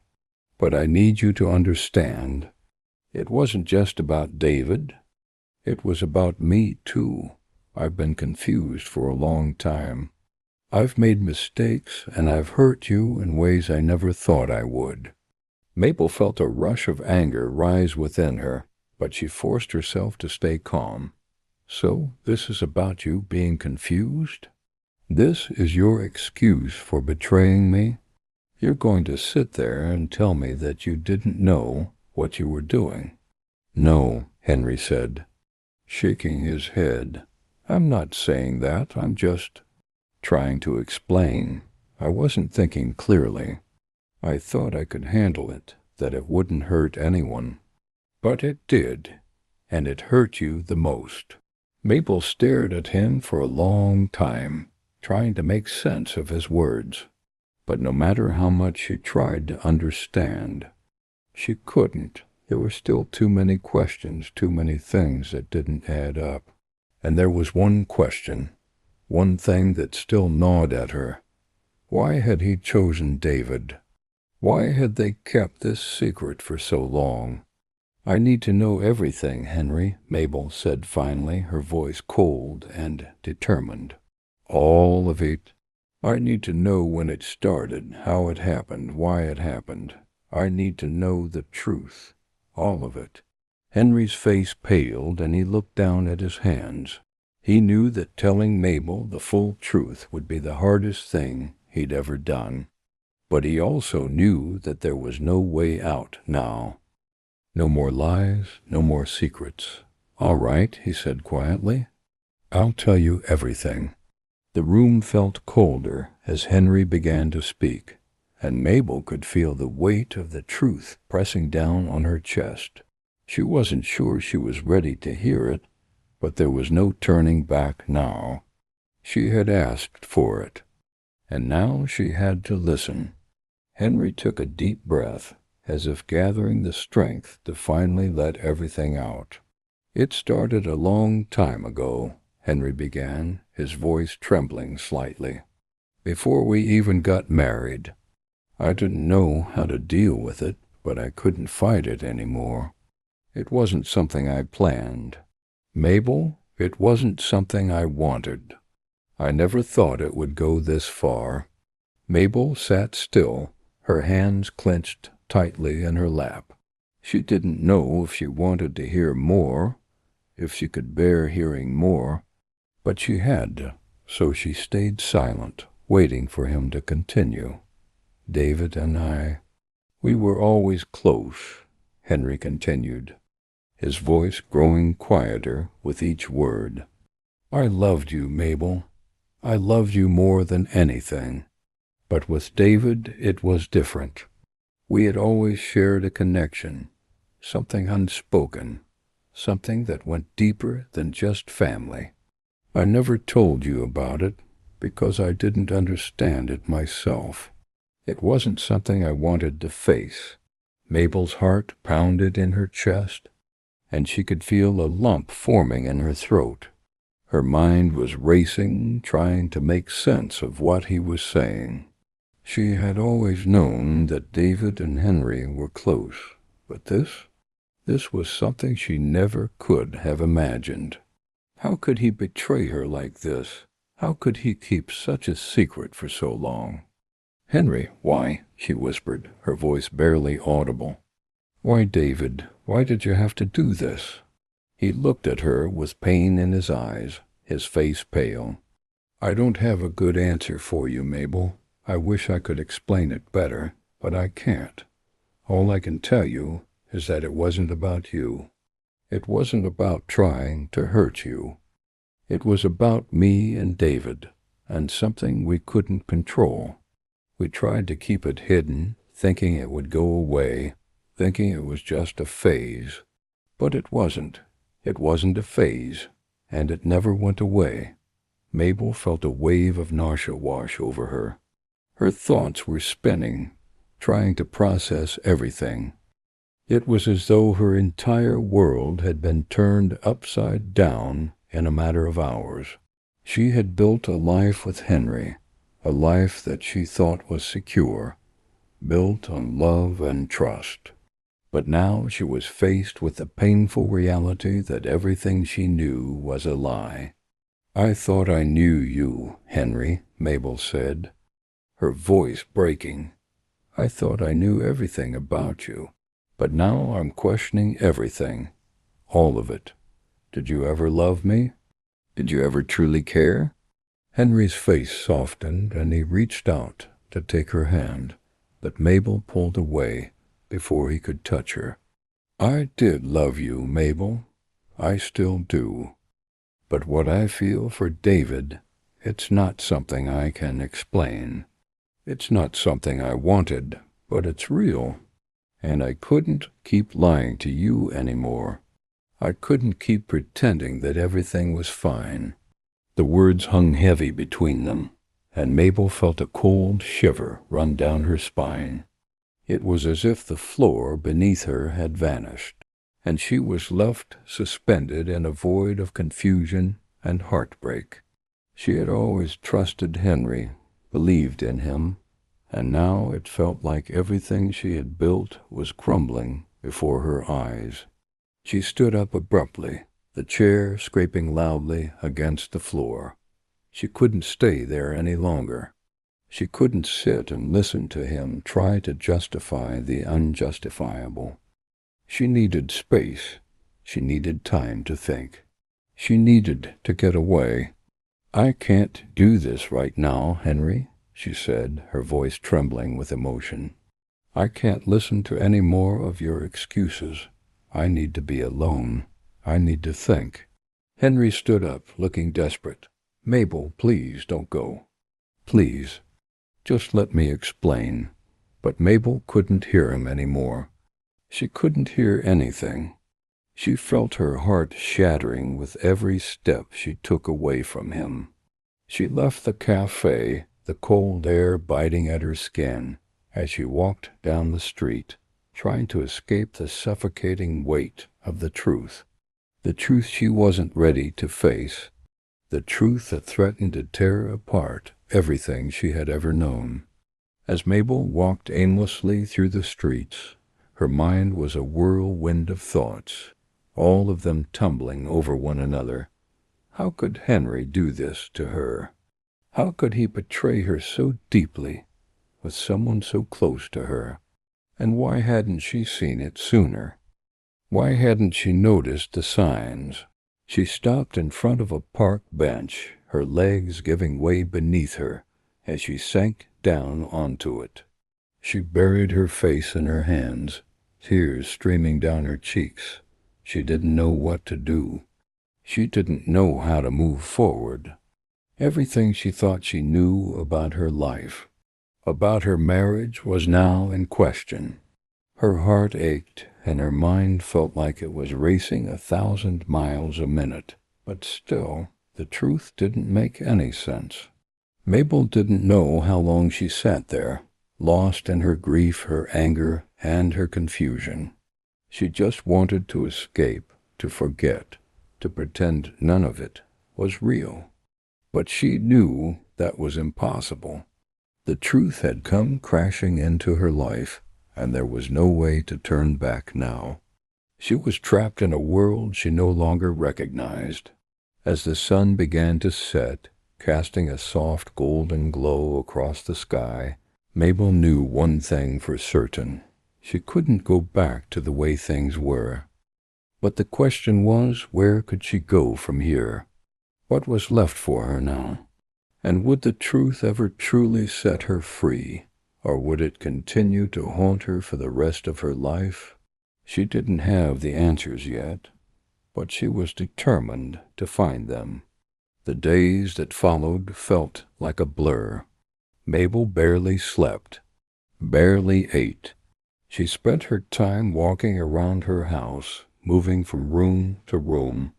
But I need you to understand. It wasn't just about David. It was about me, too. I've been confused for a long time. I've made mistakes, and I've hurt you in ways I never thought I would." Mabel felt a rush of anger rise within her, but she forced herself to stay calm. "So this is about you being confused? This is your excuse for betraying me? You're going to sit there and tell me that you didn't know what you were doing?" "No," Henry said, shaking his head. "I'm not saying that. I'm just trying to explain. I wasn't thinking clearly. I thought I could handle it, that it wouldn't hurt anyone. But it did, and it hurt you the most." Mabel stared at him for a long time, trying to make sense of his words. But no matter how much she tried to understand, she couldn't. There were still too many questions, too many things that didn't add up. And there was one question, one thing that still gnawed at her. Why had he chosen David? Why had they kept this secret for so long? "I need to know everything, Henry," Mabel said finally, her voice cold and determined. "All of it. I need to know when it started, how it happened, why it happened. I need to know the truth. All of it." Henry's face paled, and he looked down at his hands. He knew that telling Mabel the full truth would be the hardest thing he'd ever done. But he also knew that there was no way out now. No more lies, no more secrets. "All right," he said quietly. "I'll tell you everything." The room felt colder as Henry began to speak, and Mabel could feel the weight of the truth pressing down on her chest. She wasn't sure she was ready to hear it, but there was no turning back now. She had asked for it, and now she had to listen. Henry took a deep breath, as if gathering the strength to finally let everything out. "It started a long time ago," Henry began, his voice trembling slightly. "Before we even got married. I didn't know how to deal with it, but I couldn't fight it anymore. It wasn't something I planned. Mabel, it wasn't something I wanted. I never thought it would go this far." Mabel sat still, her hands clenched tightly in her lap. She didn't know if she wanted to hear more, if she could bear hearing more, but she had to, so she stayed silent, waiting for him to continue. "David and we were always close," Henry continued, his voice growing quieter with each word. "I loved you, Mabel. I loved you more than anything. But with David it was different. We had always shared a connection, something unspoken, something that went deeper than just family. I never told you about it because I didn't understand it myself. It wasn't something I wanted to face." Mabel's heart pounded in her chest, and she could feel a lump forming in her throat. Her mind was racing, trying to make sense of what he was saying. She had always known that David and Henry were close, but this was something she never could have imagined. How could he betray her like this? How could he keep such a secret for so long? "Henry, why?" she whispered, her voice barely audible. "Why, David, why did you have to do this?" He looked at her with pain in his eyes, his face pale. "I don't have a good answer for you, Mabel. I wish I could explain it better, but I can't. All I can tell you is that it wasn't about you. It wasn't about trying to hurt you. It was about me and David, and something we couldn't control. We tried to keep it hidden, thinking it would go away, thinking it was just a phase. But it wasn't. It wasn't a phase, and it never went away." Mabel felt a wave of nausea wash over her. Her thoughts were spinning, trying to process everything. It was as though her entire world had been turned upside down in a matter of hours. She had built a life with Henry, a life that she thought was secure, built on love and trust. But now she was faced with the painful reality that everything she knew was a lie. "I thought I knew you, Henry," Mabel said, her voice breaking. "I thought I knew everything about you. But now I'm questioning everything. All of it. Did you ever love me? Did you ever truly care?" Henry's face softened, and he reached out to take her hand, but Mabel pulled away before he could touch her. "I did love you, Mabel. I still do. But what I feel for David, it's not something I can explain. It's not something I wanted, but it's real. And I couldn't keep lying to you anymore. I couldn't keep pretending that everything was fine." The words hung heavy between them, and Mabel felt a cold shiver run down her spine. It was as if the floor beneath her had vanished, and she was left suspended in a void of confusion and heartbreak. She had always trusted Henry, believed in him, and now it felt like everything she had built was crumbling before her eyes. She stood up abruptly, the chair scraping loudly against the floor. She couldn't stay there any longer. She couldn't sit and listen to him try to justify the unjustifiable. She needed space. She needed time to think. She needed to get away. "I can't do this right now, Henry," she said, her voice trembling with emotion. "I can't listen to any more of your excuses. I need to be alone. I need to think." Henry stood up, looking desperate. "Mabel, please don't go. Please, just let me explain." But Mabel couldn't hear him anymore. She couldn't hear anything. She felt her heart shattering with every step she took away from him. She left the cafe, the cold air biting at her skin, as she walked down the street, trying to escape the suffocating weight of the truth she wasn't ready to face, the truth that threatened to tear apart everything she had ever known. As Mabel walked aimlessly through the streets, her mind was a whirlwind of thoughts, all of them tumbling over one another. How could Henry do this to her? How could he betray her so deeply, with someone so close to her? And why hadn't she seen it sooner? Why hadn't she noticed the signs? She stopped in front of a park bench, her legs giving way beneath her as she sank down onto it. She buried her face in her hands, tears streaming down her cheeks. She didn't know what to do. She didn't know how to move forward. Everything she thought she knew about her life, about her marriage, was now in question. Her heart ached, and her mind felt like it was racing 1,000 miles a minute. But still, the truth didn't make any sense. Mabel didn't know how long she sat there, lost in her grief, her anger, and her confusion. She just wanted to escape, to forget, to pretend none of it was real. But she knew that was impossible. The truth had come crashing into her life, and there was no way to turn back now. She was trapped in a world she no longer recognized. As the sun began to set, casting a soft golden glow across the sky, Mabel knew one thing for certain. She couldn't go back to the way things were. But the question was, where could she go from here? What was left for her now? And would the truth ever truly set her free? Or would it continue to haunt her for the rest of her life? She didn't have the answers yet, but she was determined to find them. The days that followed felt like a blur. Mabel barely slept, barely ate. She spent her time walking around her house, moving from room to room,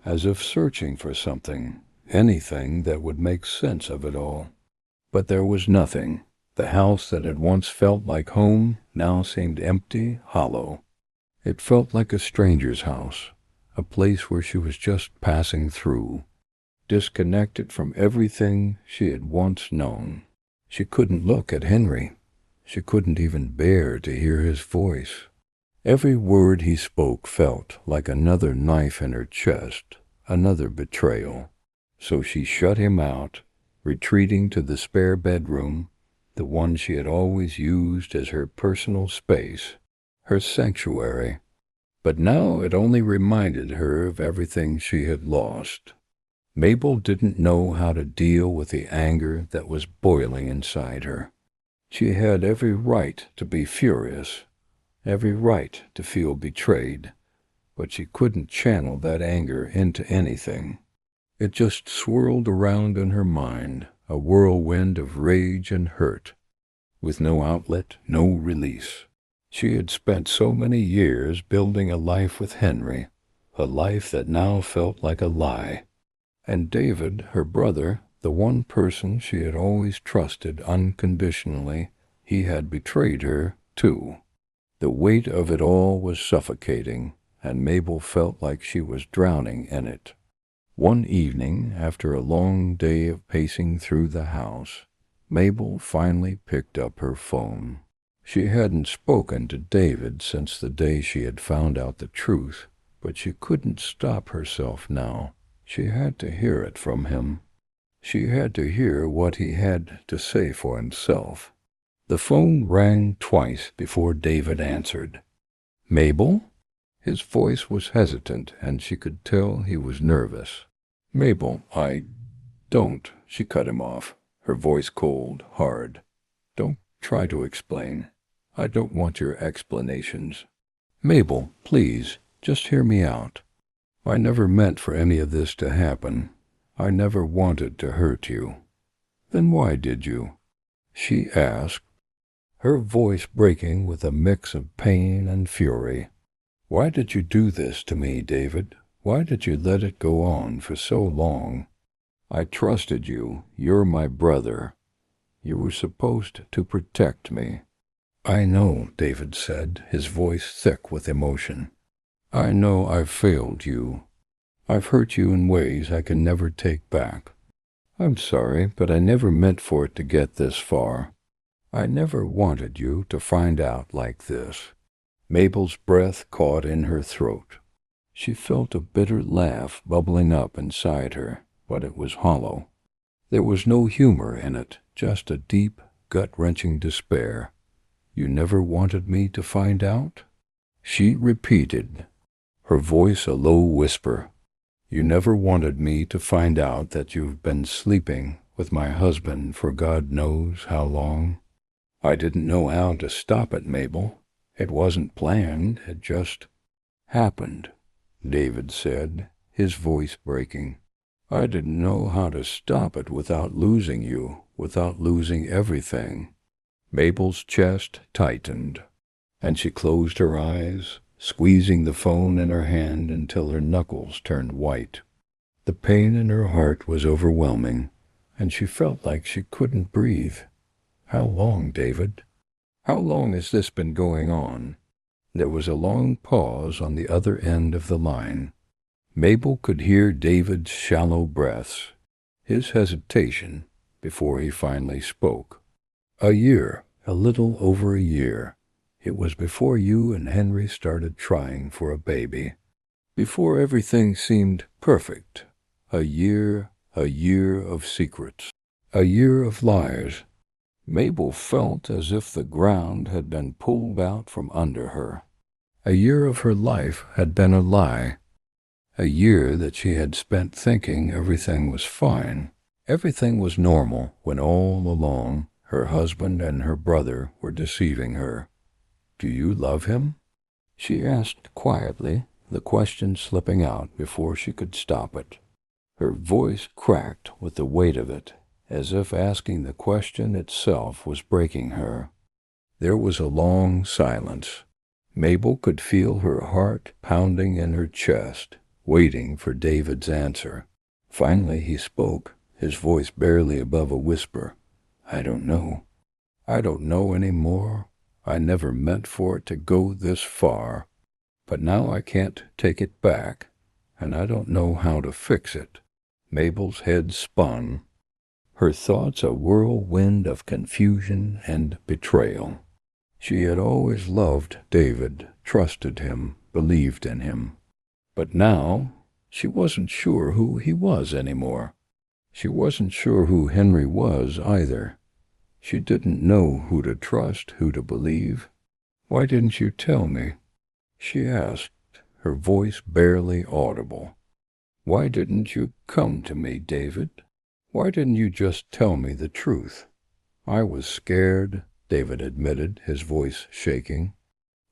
as if searching for something, anything that would make sense of it all. But there was nothing. The house that had once felt like home now seemed empty, hollow. It felt like a stranger's house, a place where she was just passing through, disconnected from everything she had once known. She couldn't look at Henry. She couldn't even bear to hear his voice. Every word he spoke felt like another knife in her chest, another betrayal. So she shut him out, retreating to the spare bedroom, the one she had always used as her personal space, her sanctuary. But now it only reminded her of everything she had lost. Mabel didn't know how to deal with the anger that was boiling inside her. She had every right to be furious, every right to feel betrayed, but she couldn't channel that anger into anything. It just swirled around in her mind, a whirlwind of rage and hurt, with no outlet, no release. She had spent so many years building a life with Henry, a life that now felt like a lie. And David, her brother, the one person she had always trusted unconditionally, he had betrayed her, too. The weight of it all was suffocating, and Mabel felt like she was drowning in it. One evening, after a long day of pacing through the house, Mabel finally picked up her phone. She hadn't spoken to David since the day she had found out the truth, but she couldn't stop herself now. She had to hear it from him. She had to hear what he had to say for himself. The phone rang twice before David answered. "Mabel?" His voice was hesitant, and she could tell he was nervous. "Mabel, I don't," she cut him off, her voice cold, hard. "Don't try to explain. I don't want your explanations. Mabel, please, just hear me out. I never meant for any of this to happen. I never wanted to hurt you." "Then why did you?" she asked, her voice breaking with a mix of pain and fury. "Why did you do this to me, David? Why did you let it go on for so long? I trusted you. You're my brother. You were supposed to protect me." "I know," David said, his voice thick with emotion. "I know I've failed you. I've hurt you in ways I can never take back. I'm sorry, but I never meant for it to get this far. I never wanted you to find out like this." Mabel's breath caught in her throat. She felt a bitter laugh bubbling up inside her, but it was hollow. There was no humor in it, just a deep, gut-wrenching despair. "You never wanted me to find out?" she repeated, her voice a low whisper. "You never wanted me to find out that you've been sleeping with my husband for God knows how long?" "I didn't know how to stop it, Mabel. It wasn't planned, it just happened," David said, his voice breaking. "I didn't know how to stop it without losing you, without losing everything." Mabel's chest tightened, and she closed her eyes, squeezing the phone in her hand until her knuckles turned white. The pain in her heart was overwhelming, and she felt like she couldn't breathe. "How long, David? How long has this been going on?" There was a long pause on the other end of the line. Mabel could hear David's shallow breaths, his hesitation, before he finally spoke. "A year, a little over a year. It was before you and Henry started trying for a baby. Before everything seemed perfect. A year of secrets. A year of lies." Mabel felt as if the ground had been pulled out from under her. A year of her life had been a lie. A year that she had spent thinking everything was fine. Everything was normal when all along her husband and her brother were deceiving her. "Do you love him?" she asked quietly, the question slipping out before she could stop it. Her voice cracked with the weight of it, as if asking the question itself was breaking her. There was a long silence. Mabel could feel her heart pounding in her chest, waiting for David's answer. Finally he spoke, his voice barely above a whisper. "I don't know. I don't know any more. I never meant for it to go this far. But now I can't take it back, and I don't know how to fix it." Mabel's head spun, her thoughts a whirlwind of confusion and betrayal. She had always loved David, trusted him, believed in him. But now she wasn't sure who he was anymore. She wasn't sure who Henry was either. She didn't know who to trust, who to believe. "Why didn't you tell me?" she asked, her voice barely audible. "Why didn't you come to me, David? Why didn't you just tell me the truth?" "I was scared," David admitted, his voice shaking.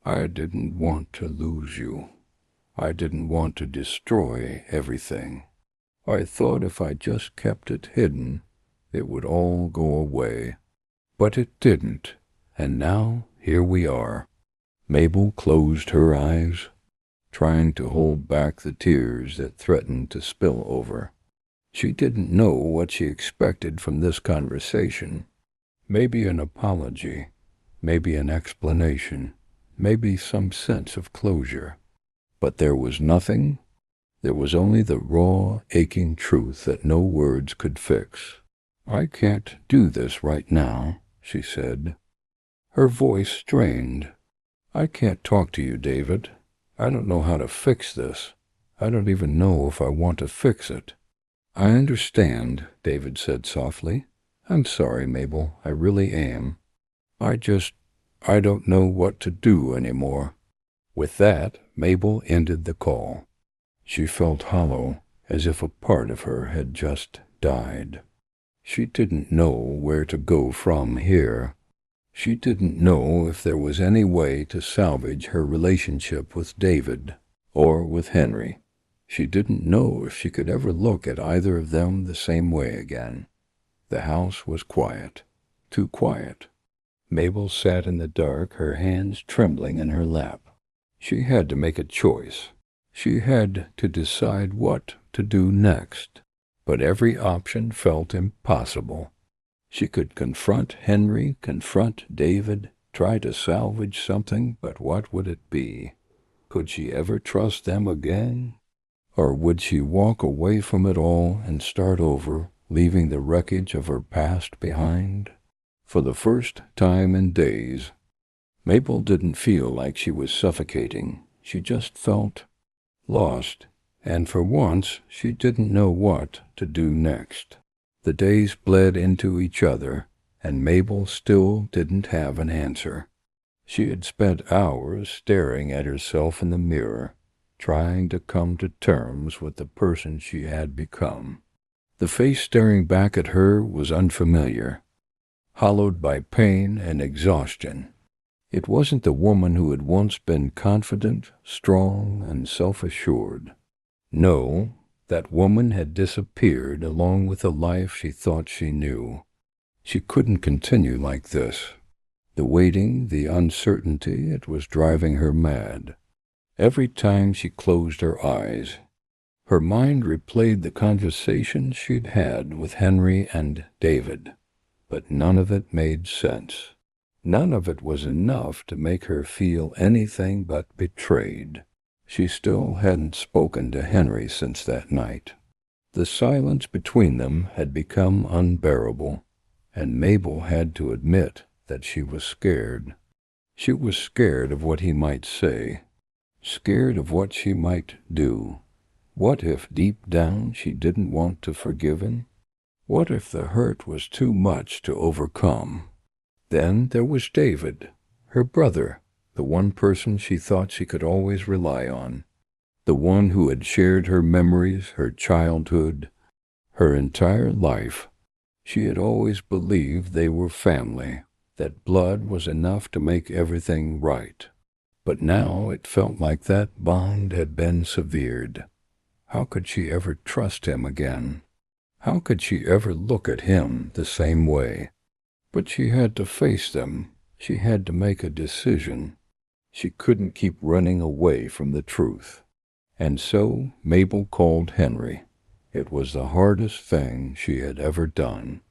"I didn't want to lose you. I didn't want to destroy everything. I thought if I just kept it hidden, it would all go away. But it didn't, and now here we are." Mabel closed her eyes, trying to hold back the tears that threatened to spill over. She didn't know what she expected from this conversation. Maybe an apology, maybe an explanation, maybe some sense of closure. But there was nothing. There was only the raw, aching truth that no words could fix. "I can't do this right now," she said. Her voice strained. "I can't talk to you, David. I don't know how to fix this. I don't even know if I want to fix it." "I understand," David said softly. "I'm sorry, Mabel. I really am. I don't know what to do anymore." With that, Mabel ended the call. She felt hollow, as if a part of her had just died. She didn't know where to go from here. She didn't know if there was any way to salvage her relationship with David or with Henry. She didn't know if she could ever look at either of them the same way again. The house was quiet, too quiet. Mabel sat in the dark, her hands trembling in her lap. She had to make a choice. She had to decide what to do next. But every option felt impossible. She could confront Henry, confront David, try to salvage something, but what would it be? Could she ever trust them again? Or would she walk away from it all and start over, leaving the wreckage of her past behind? For the first time in days, Mabel didn't feel like she was suffocating. She just felt lost, and for once she didn't know what to do next. The days bled into each other, and Mabel still didn't have an answer. She had spent hours staring at herself in the mirror, trying to come to terms with the person she had become. The face staring back at her was unfamiliar, hollowed by pain and exhaustion. It wasn't the woman who had once been confident, strong, and self-assured. No, that woman had disappeared along with the life she thought she knew. She couldn't continue like this. The waiting, the uncertainty, it was driving her mad. Every time she closed her eyes, her mind replayed the conversations she'd had with Henry and David, but none of it made sense. None of it was enough to make her feel anything but betrayed. She still hadn't spoken to Henry since that night. The silence between them had become unbearable, and Mabel had to admit that she was scared. She was scared of what he might say, scared of what she might do. What if deep down she didn't want to forgive him? What if the hurt was too much to overcome? Then there was David, her brother, the one person she thought she could always rely on, the one who had shared her memories, her childhood, her entire life. She had always believed they were family, that blood was enough to make everything right. But now it felt like that bond had been severed. How could she ever trust him again? How could she ever look at him the same way? But she had to face them. She had to make a decision. She couldn't keep running away from the truth. And so Mabel called Henry. It was the hardest thing she had ever done.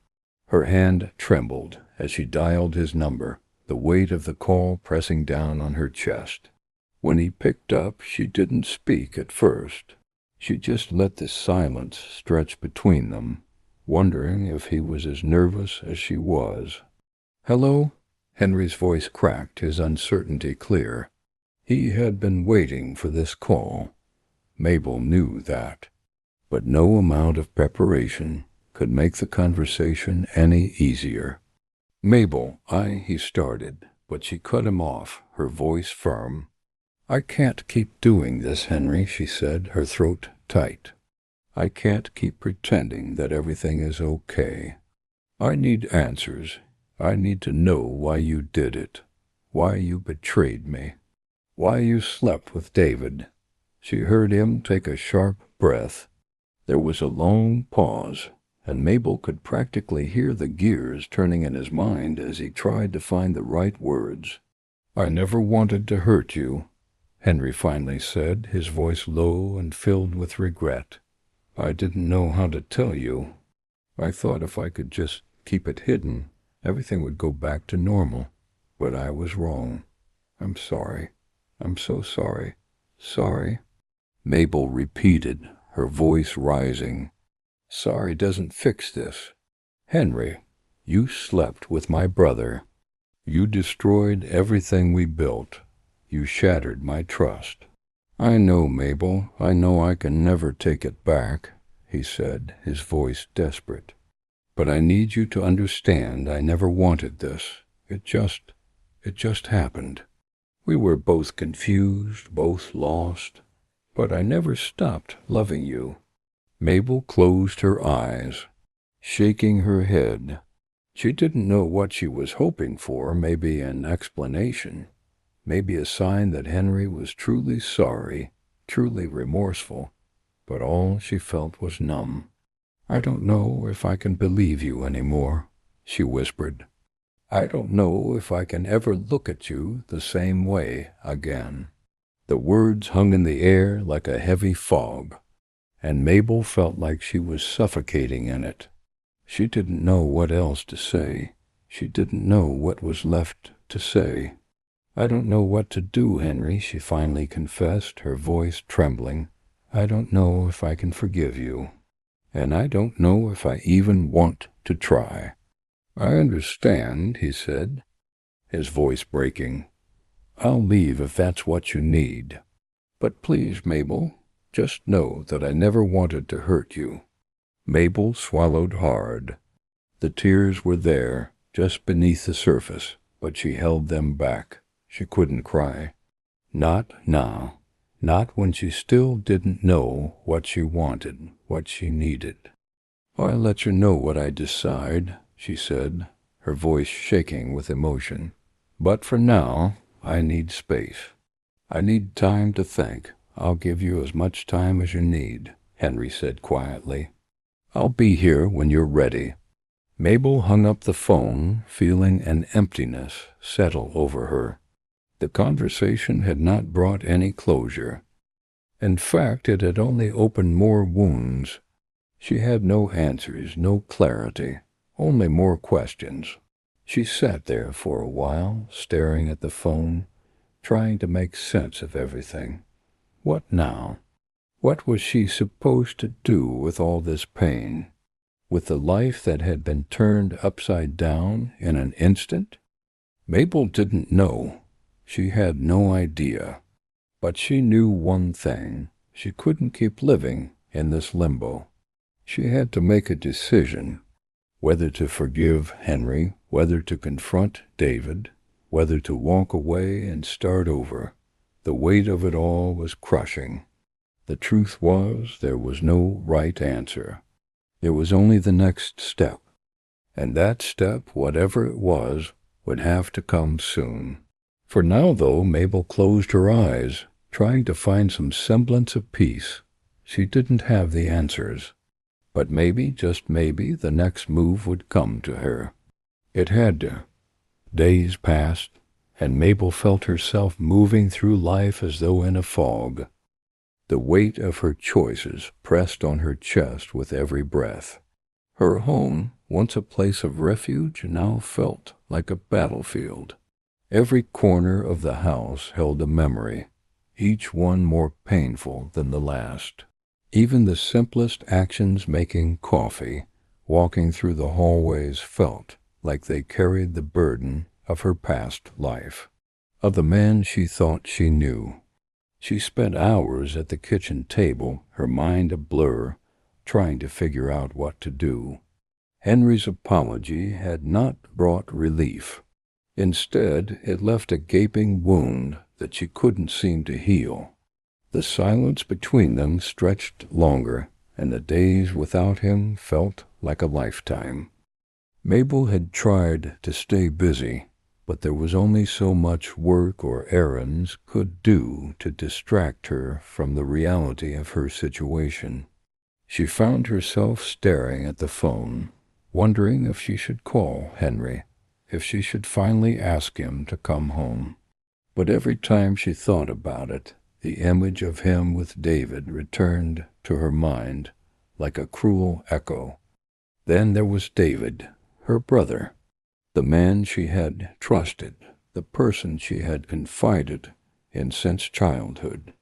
Her hand trembled as she dialed his number, the weight of the call pressing down on her chest. When he picked up, she didn't speak at first. She just let the silence stretch between them, wondering if he was as nervous as she was. "Hello?" Henry's voice cracked, his uncertainty clear. He had been waiting for this call. Mabel knew that. But no amount of preparation could make the conversation any easier. "Mabel, he started, but she cut him off, her voice firm. "I can't keep doing this, Henry," she said, her throat tight. "I can't keep pretending that everything is okay. I need answers. I need to know why you did it, why you betrayed me, why you slept with David." She heard him take a sharp breath. There was a long pause, and Mabel could practically hear the gears turning in his mind as he tried to find the right words. "I never wanted to hurt you," Henry finally said, his voice low and filled with regret. "I didn't know how to tell you. I thought if I could just keep it hidden, everything would go back to normal. But I was wrong. I'm sorry. I'm so sorry. Sorry." Mabel repeated, her voice rising. "Sorry doesn't fix this. Henry, you slept with my brother. You destroyed everything we built. You shattered my trust." "I know, Mabel. I know I can never take it back," he said, his voice desperate. "But I need you to understand I never wanted this. It just happened. We were both confused, both lost. But I never stopped loving you." Mabel closed her eyes. shaking her head. She didn't know what she was hoping for, maybe an explanation, maybe a sign that Henry was truly sorry, truly remorseful, but all she felt was numb. "I don't know if I can believe you anymore," she whispered. "I don't know if I can ever look at you the same way again." The words hung in the air like a heavy fog, and Mabel felt like she was suffocating in it. She didn't know what else to say. She didn't know what was left to say. "I don't know what to do, Henry," she finally confessed, her voice trembling. "I don't know if I can forgive you. And I don't know if I even want to try." "I understand," he said, his voice breaking. "I'll leave if that's what you need. But please, Mabel, just know that I never wanted to hurt you." Mabel swallowed hard. The tears were there, just beneath the surface, but she held them back. She couldn't cry. Not now. Not when she still didn't know what she wanted, what she needed. "I'll let you know what I decide," she said, her voice shaking with emotion. "But for now, I need space. I need time to think." "I'll give you as much time as you need," Henry said quietly. "I'll be here when you're ready." Mabel hung up the phone, feeling an emptiness settle over her. The conversation had not brought any closure. In fact, it had only opened more wounds. She had no answers, no clarity, only more questions. She sat there for a while, staring at the phone, trying to make sense of everything. What now? What was she supposed to do with all this pain? With the life that had been turned upside down in an instant? Mabel didn't know. She had no idea. But she knew one thing. She couldn't keep living in this limbo. She had to make a decision, whether to forgive Henry, whether to confront David, whether to walk away and start over. The weight of it all was crushing. The truth was, there was no right answer. There was only the next step, and that step, whatever it was, would have to come soon. For now, though, Mabel closed her eyes, trying to find some semblance of peace. She didn't have the answers, but maybe, just maybe, the next move would come to her. It had to. Days passed, and Mabel felt herself moving through life as though in a fog. The weight of her choices pressed on her chest with every breath. Her home, once a place of refuge, now felt like a battlefield. Every corner of the house held a memory, each one more painful than the last. Even the simplest actions, making coffee, walking through the hallways, felt like they carried the burden of her past life, of the man she thought she knew. She spent hours at the kitchen table, her mind a blur, trying to figure out what to do. Henry's apology had not brought relief. Instead, it left a gaping wound that she couldn't seem to heal. The silence between them stretched longer, and the days without him felt like a lifetime. Mabel had tried to stay busy, but there was only so much work or errands could do to distract her from the reality of her situation. She found herself staring at the phone, wondering if she should call Henry, if she should finally ask him to come home. But every time she thought about it, the image of him with David returned to her mind like a cruel echo. Then there was David, her brother, the man she had trusted, the person she had confided in since childhood.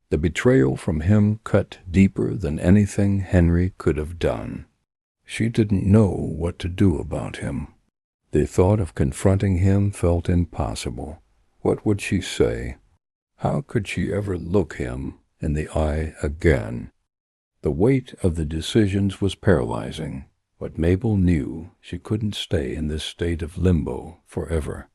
The betrayal from him cut deeper than anything Henry could have done. She didn't know what to do about him. The thought of confronting him felt impossible. What would she say? How could she ever look him in the eye again? The weight of the decisions was paralyzing. But Mabel knew she couldn't stay in this state of limbo forever.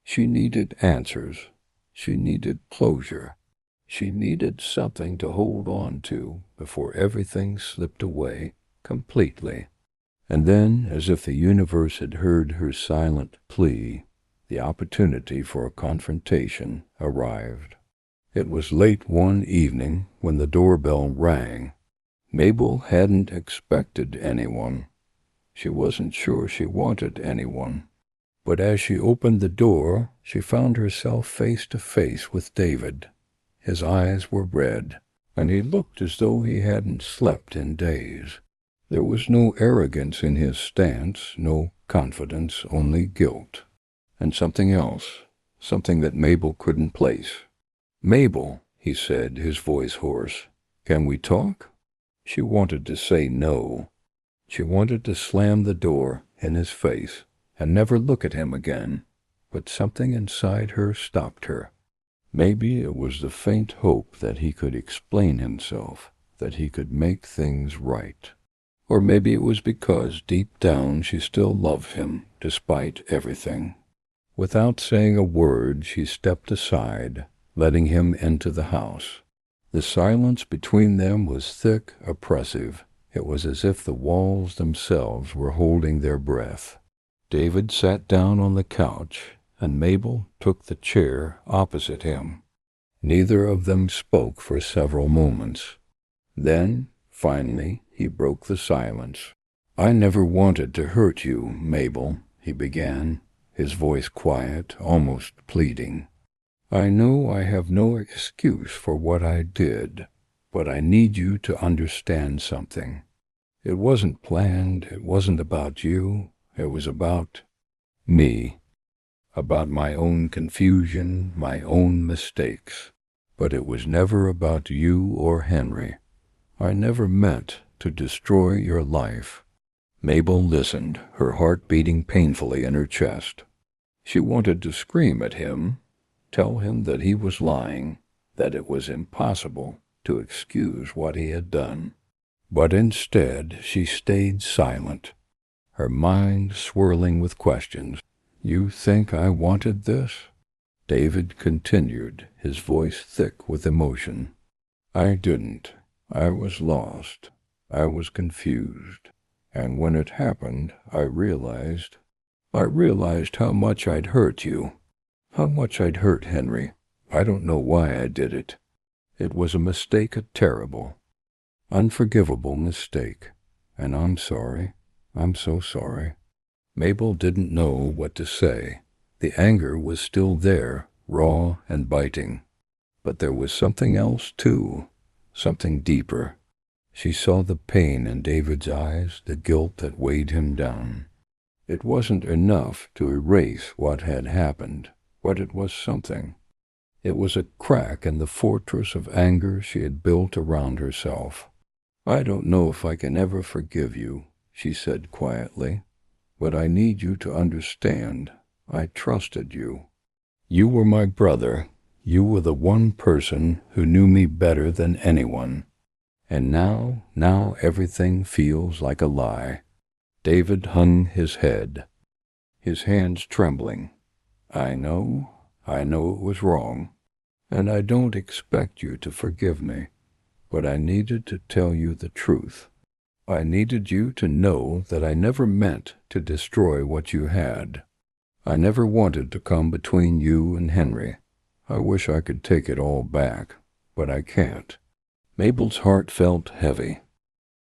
She needed answers. She needed closure. She needed something to hold on to before everything slipped away completely. And then, as if the universe had heard her silent plea, the opportunity for a confrontation arrived. It was late one evening when the doorbell rang. Mabel hadn't expected anyone. She wasn't sure she wanted anyone. But as she opened the door, she found herself face to face with David. His eyes were red, and he looked as though he hadn't slept in days. There was no arrogance in his stance, no confidence, only guilt. And something else, something that Mabel couldn't place. "Mabel," he said, his voice hoarse, "can we talk?" She wanted to say no. She wanted to slam the door in his face and never look at him again, but something inside her stopped her. Maybe it was the faint hope that he could explain himself, that he could make things right. Or maybe it was because deep down she still loved him, despite everything. Without saying a word, she stepped aside, letting him into the house. The silence between them was thick, oppressive. It was as if the walls themselves were holding their breath. David sat down on the couch, and Mabel took the chair opposite him. Neither of them spoke for several moments. Then, finally, he broke the silence. "I never wanted to hurt you, Mabel," he began, his voice quiet, almost pleading. "I know I have no excuse for what I did, but I need you to understand something. It wasn't planned, it wasn't about you, it was about me, about my own confusion, my own mistakes. But it was never about you or Henry. I never meant to destroy your life." Mabel listened, her heart beating painfully in her chest. She wanted to scream at him, tell him that he was lying, that it was impossible to excuse what he had done. But instead she stayed silent, her mind swirling with questions. "You think I wanted this?" David continued, his voice thick with emotion. "I didn't. I was lost. I was confused. And when it happened, I realized how much I'd hurt you, how much I'd hurt Henry. I don't know why I did it. It was a mistake, a terrible, unforgivable mistake. And I'm sorry. I'm so sorry." Mabel didn't know what to say. The anger was still there, raw and biting. But there was something else, too, something deeper. She saw the pain in David's eyes, the guilt that weighed him down. It wasn't enough to erase what had happened, but it was something. It was a crack in the fortress of anger she had built around herself. "I don't know if I can ever forgive you," she said quietly, "but I need you to understand. I trusted you. You were my brother. You were the one person who knew me better than anyone. And now everything feels like a lie." David hung his head, his hands trembling. I know it was wrong, and I don't expect you to forgive me, but I needed to tell you the truth. I needed you to know that I never meant to destroy what you had. I never wanted to come between you and Henry. I wish I could take it all back, but I can't." Mabel's heart felt heavy.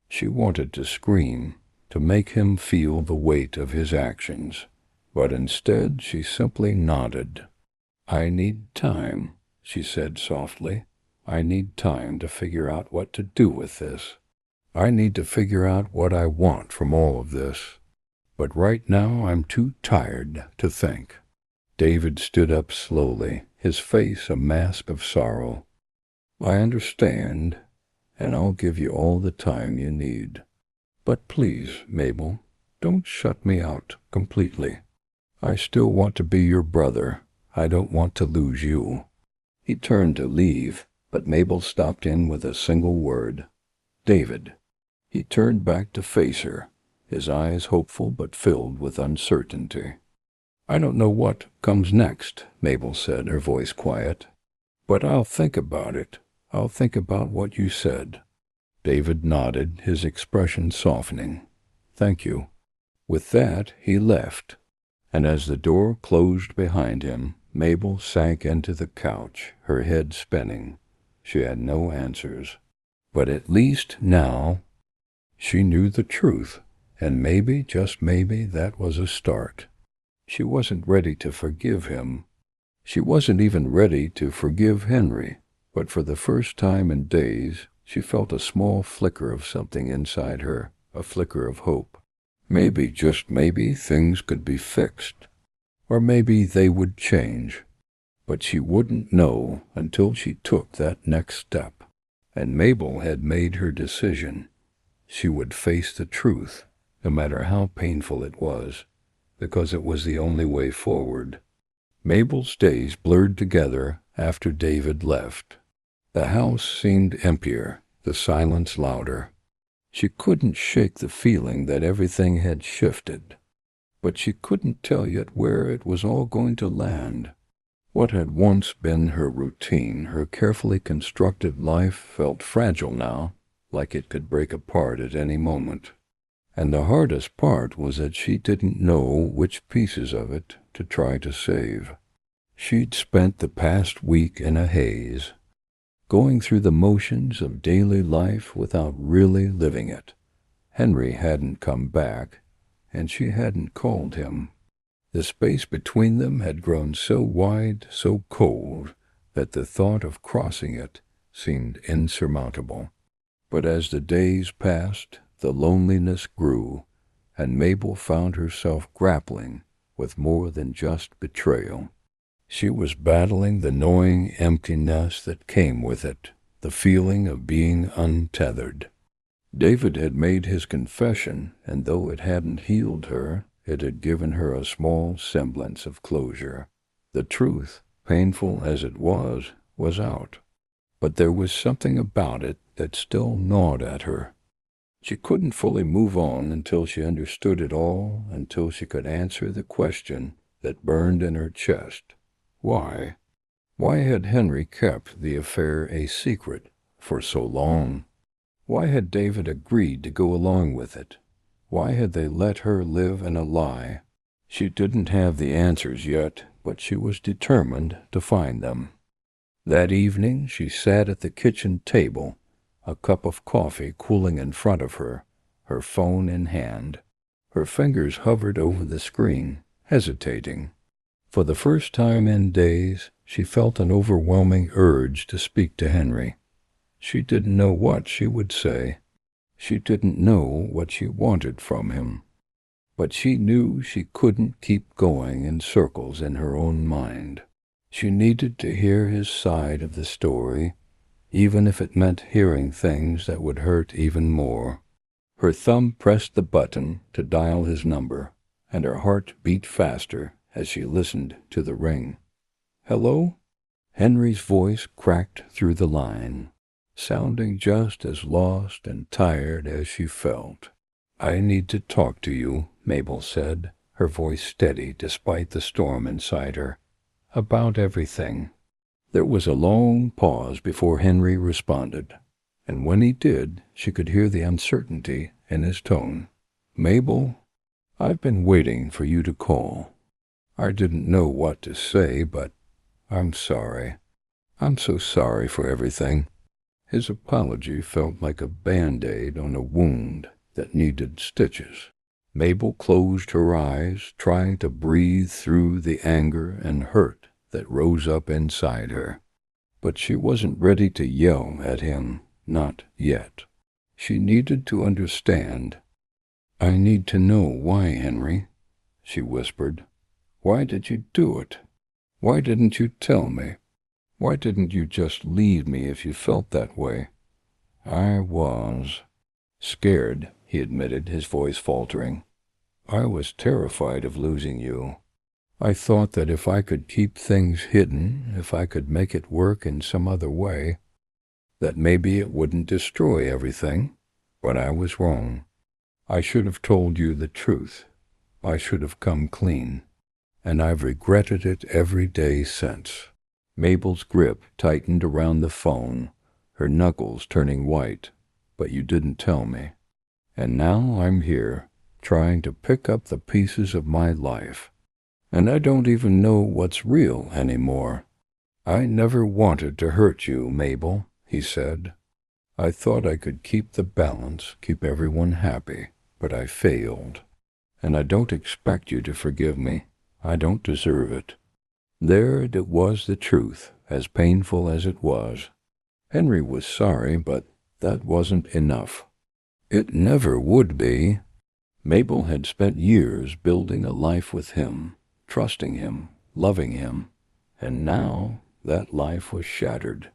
She wanted to scream, to make him feel the weight of his actions, but instead she simply nodded. "I need time," she said softly. "I need time to figure out what to do with this. I need to figure out what I want from all of this. But right now I'm too tired to think." David stood up slowly, his face a mask of sorrow. "I understand, and I'll give you all the time you need. But please, Mabel, don't shut me out completely. I still want to be your brother. I don't want to lose you." He turned to leave, but Mabel stopped in with a single word. "David." He turned back to face her, his eyes hopeful but filled with uncertainty. "I don't know what comes next," Mabel said, her voice quiet. "But I'll think about it. I'll think about what you said." David nodded, his expression softening. "Thank you." With that, he left, and as the door closed behind him, Mabel sank into the couch, her head spinning. She had no answers. But at least now she knew the truth, and maybe, just maybe, that was a start. She wasn't ready to forgive him. She wasn't even ready to forgive Henry, but for the first time in days, she felt a small flicker of something inside her, a flicker of hope. Maybe, just maybe, things could be fixed. Or maybe they would change. But she wouldn't know until she took that next step. And Mabel had made her decision. She would face the truth, no matter how painful it was, because it was the only way forward. Mabel's days blurred together after David left. The house seemed emptier, the silence louder. She couldn't shake the feeling that everything had shifted, but she couldn't tell yet where it was all going to land. What had once been her routine, her carefully constructed life, felt fragile now, like it could break apart at any moment. And the hardest part was that she didn't know which pieces of it to try to save. She'd spent the past week in a haze, going through the motions of daily life without really living it. Henry hadn't come back, and she hadn't called him. The space between them had grown so wide, so cold, that the thought of crossing it seemed insurmountable. But as the days passed, the loneliness grew, and Mabel found herself grappling with more than just betrayal. She was battling the gnawing emptiness that came with it, the feeling of being untethered. David had made his confession, and though it hadn't healed her, it had given her a small semblance of closure. The truth, painful as it was out. But there was something about it that still gnawed at her. She couldn't fully move on until she understood it all, until she could answer the question that burned in her chest. Why? Why had Henry kept the affair a secret for so long? Why had David agreed to go along with it? Why had they let her live in a lie? She didn't have the answers yet, but she was determined to find them. That evening she sat at the kitchen table, a cup of coffee cooling in front of her, her phone in hand. Her fingers hovered over the screen, hesitating. For the first time in days, she felt an overwhelming urge to speak to Henry. She didn't know what she would say. She didn't know what she wanted from him. But she knew she couldn't keep going in circles in her own mind. She needed to hear his side of the story, even if it meant hearing things that would hurt even more. Her thumb pressed the button to dial his number, and her heart beat faster as she listened to the ring. "Hello?" Henry's voice cracked through the line, sounding just as lost and tired as she felt. "I need to talk to you," Mabel said, her voice steady despite the storm inside her. "About everything." There was a long pause before Henry responded, and when he did, she could hear the uncertainty in his tone. "Mabel, I've been waiting for you to call. I didn't know what to say, but I'm sorry. I'm so sorry for everything." His apology felt like a Band-Aid on a wound that needed stitches. Mabel closed her eyes, trying to breathe through the anger and hurt that rose up inside her. But she wasn't ready to yell at him, not yet. She needed to understand. "I need to know why, Henry," she whispered. "Why did you do it? Why didn't you tell me? Why didn't you just leave me if you felt that way?" "I was scared," he admitted, his voice faltering. "I was terrified of losing you. I thought that if I could keep things hidden, if I could make it work in some other way, that maybe it wouldn't destroy everything. But I was wrong. I should have told you the truth. I should have come clean. And I've regretted it every day since." Mabel's grip tightened around the phone, her knuckles turning white. "But you didn't tell me. And now I'm here, trying to pick up the pieces of my life. And I don't even know what's real anymore. I never wanted to hurt you, Mabel, he said. I thought I could keep the balance, keep everyone happy, but I failed. And I don't expect you to forgive me. I don't deserve it. There it was, the truth, as painful as it was. Henry was sorry, but that wasn't enough. It never would be. Mabel had spent years building a life with him, trusting him, loving him, and now that life was shattered.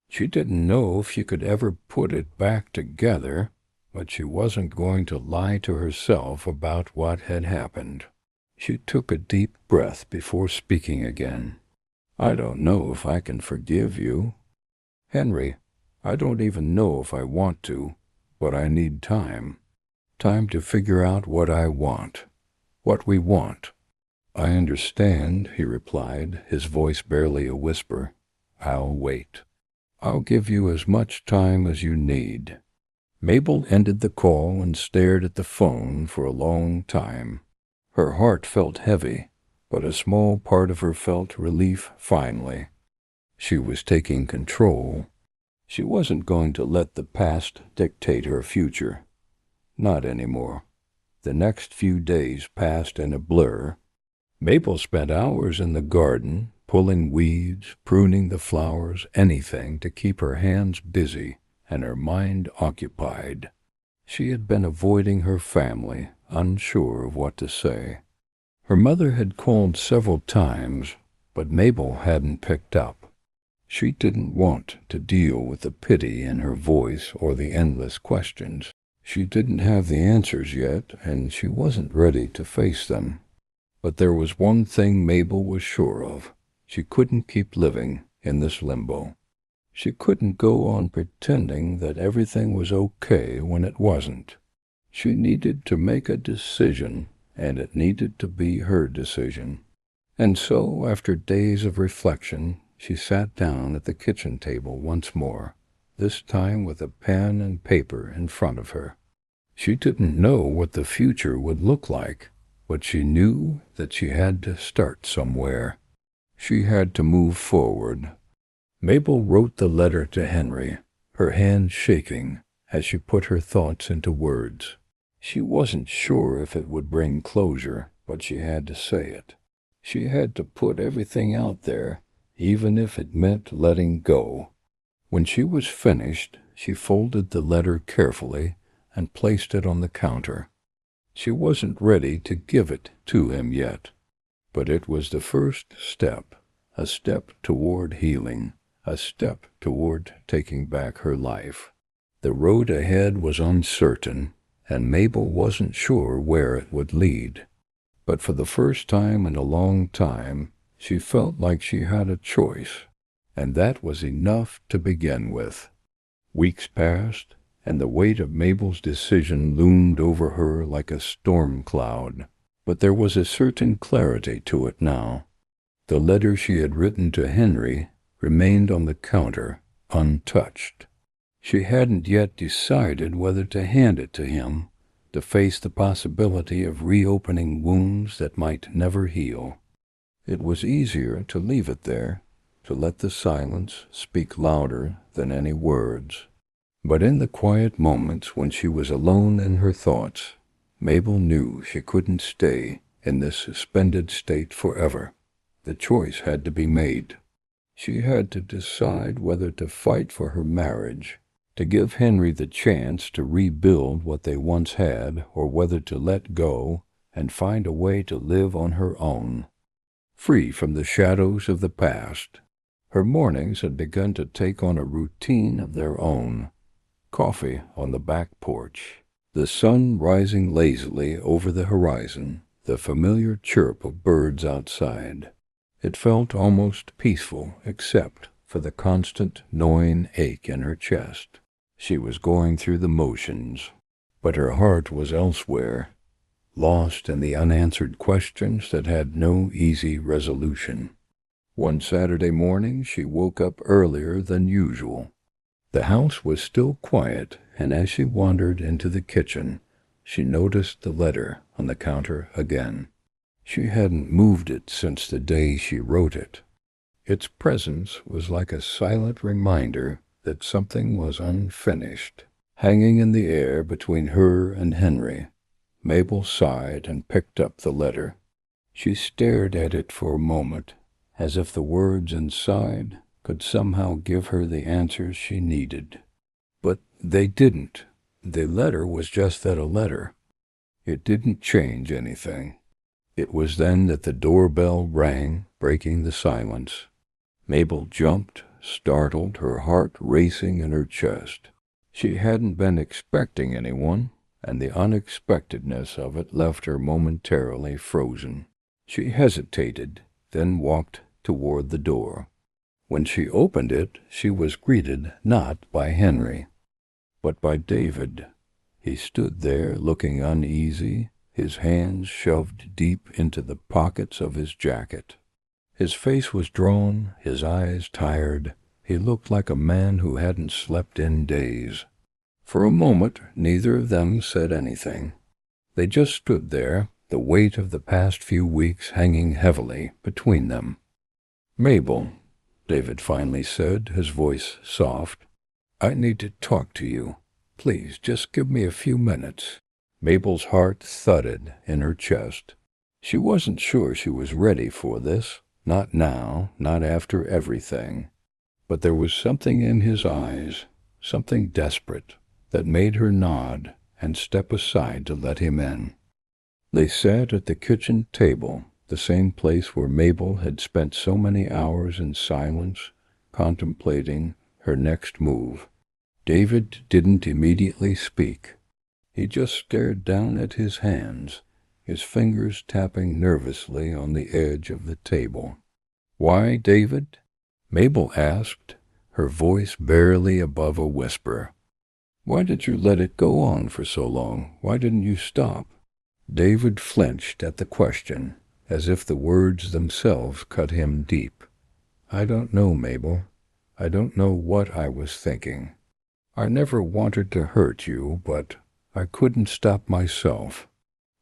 She didn't know if she could ever put it back together, but she wasn't going to lie to herself about what had happened. She took a deep breath before speaking again. I don't know if I can forgive you. Henry, I don't even know if I want to, but I need time. Time to figure out what I want, what we want. I understand, he replied, his voice barely a whisper. I'll wait. I'll give you as much time as you need. Mabel ended the call and stared at the phone for a long time. Her heart felt heavy, but a small part of her felt relief finally. She was taking control. She wasn't going to let the past dictate her future. Not anymore. The next few days passed in a blur. Mabel spent hours in the garden, pulling weeds, pruning the flowers, anything to keep her hands busy and her mind occupied. She had been avoiding her family, unsure of what to say. Her mother had called several times, but Mabel hadn't picked up. She didn't want to deal with the pity in her voice or the endless questions. She didn't have the answers yet, and she wasn't ready to face them. But there was one thing Mabel was sure of. She couldn't keep living in this limbo. She couldn't go on pretending that everything was okay when it wasn't. She needed to make a decision, and it needed to be her decision. And so, after days of reflection, she sat down at the kitchen table once more, this time with a pen and paper in front of her. She didn't know what the future would look like, but she knew that she had to start somewhere. She had to move forward. Mabel wrote the letter to Henry, her hand shaking as she put her thoughts into words. She wasn't sure if it would bring closure, but she had to say it. She had to put everything out there, even if it meant letting go. When she was finished, she folded the letter carefully and placed it on the counter. She wasn't ready to give it to him yet, but it was the first step, a step toward healing, a step toward taking back her life. The road ahead was uncertain, and Mabel wasn't sure where it would lead. But for the first time in a long time, she felt like she had a choice, and that was enough to begin with. Weeks passed, and the weight of Mabel's decision loomed over her like a storm cloud. But there was a certain clarity to it now. The letter she had written to Henry remained on the counter, untouched. She hadn't yet decided whether to hand it to him, to face the possibility of reopening wounds that might never heal. It was easier to leave it there, to let the silence speak louder than any words. But in the quiet moments when she was alone in her thoughts, Mabel knew she couldn't stay in this suspended state forever. The choice had to be made. She had to decide whether to fight for her marriage, to give Henry the chance to rebuild what they once had, or whether to let go and find a way to live on her own, free from the shadows of the past. Her mornings had begun to take on a routine of their own. Coffee on the back porch, the sun rising lazily over the horizon, the familiar chirp of birds outside. It felt almost peaceful, except for the constant gnawing ache in her chest. She was going through the motions, but her heart was elsewhere, lost in the unanswered questions that had no easy resolution. One Saturday morning she woke up earlier than usual. The house was still quiet, and as she wandered into the kitchen, she noticed the letter on the counter again. She hadn't moved it since the day she wrote it. Its presence was like a silent reminder that something was unfinished, hanging in the air between her and Henry. Mabel sighed and picked up the letter. She stared at it for a moment, as if the words inside could somehow give her the answers she needed. But they didn't. The letter was just that, a letter. It didn't change anything. It was then that the doorbell rang, breaking the silence. Mabel jumped, startled, her heart racing in her chest. She hadn't been expecting anyone, and the unexpectedness of it left her momentarily frozen. She hesitated, then walked toward the door. When she opened it, she was greeted not by Henry, but by David. He stood there looking uneasy, his hands shoved deep into the pockets of his jacket. His face was drawn, his eyes tired. He looked like a man who hadn't slept in days. For a moment, neither of them said anything. They just stood there, the weight of the past few weeks hanging heavily between them. "Mabel," David finally said, his voice soft, "I need to talk to you. Please, just give me a few minutes." Mabel's heart thudded in her chest. She wasn't sure she was ready for this, not now, not after everything. But there was something in his eyes, something desperate, that made her nod and step aside to let him in. They sat at the kitchen table, the same place where Mabel had spent so many hours in silence, contemplating her next move. David didn't immediately speak. He just stared down at his hands, his fingers tapping nervously on the edge of the table. "Why, David?" Mabel asked, her voice barely above a whisper. "Why did you let it go on for so long? Why didn't you stop?" David flinched at the question, as if the words themselves cut him deep. "I don't know, Mabel. I don't know what I was thinking. I never wanted to hurt you, but I couldn't stop myself.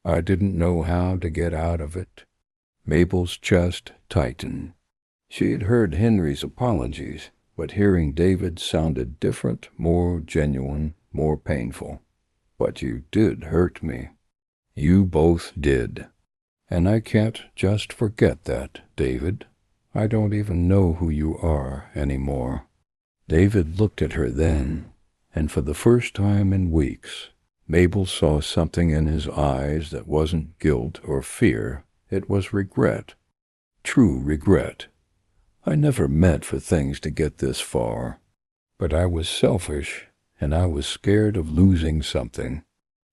I didn't know how to get out of it." Mabel's chest tightened. She had heard Henry's apologies, but hearing David sounded different, more genuine, more painful. "But you did hurt me. You both did. And I can't just forget that, David. I don't even know who you are anymore." David looked at her then, and for the first time in weeks, Mabel saw something in his eyes that wasn't guilt or fear. It was regret. True regret. "I never meant for things to get this far. But I was selfish, and I was scared of losing something.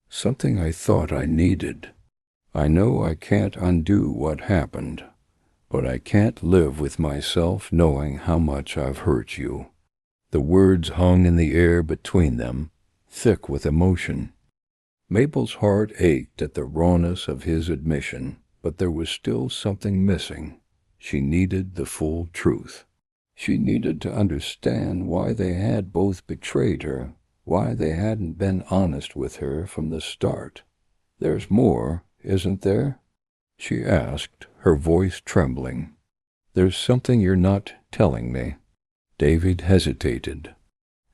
Something I thought I needed. I know I can't undo what happened, but I can't live with myself knowing how much I've hurt you." The words hung in the air between them, thick with emotion. Mabel's heart ached at the rawness of his admission, but there was still something missing. She needed the full truth. She needed to understand why they had both betrayed her, why they hadn't been honest with her from the start. "There's more, isn't there?" she asked, her voice trembling. "There's something you're not telling me." David hesitated,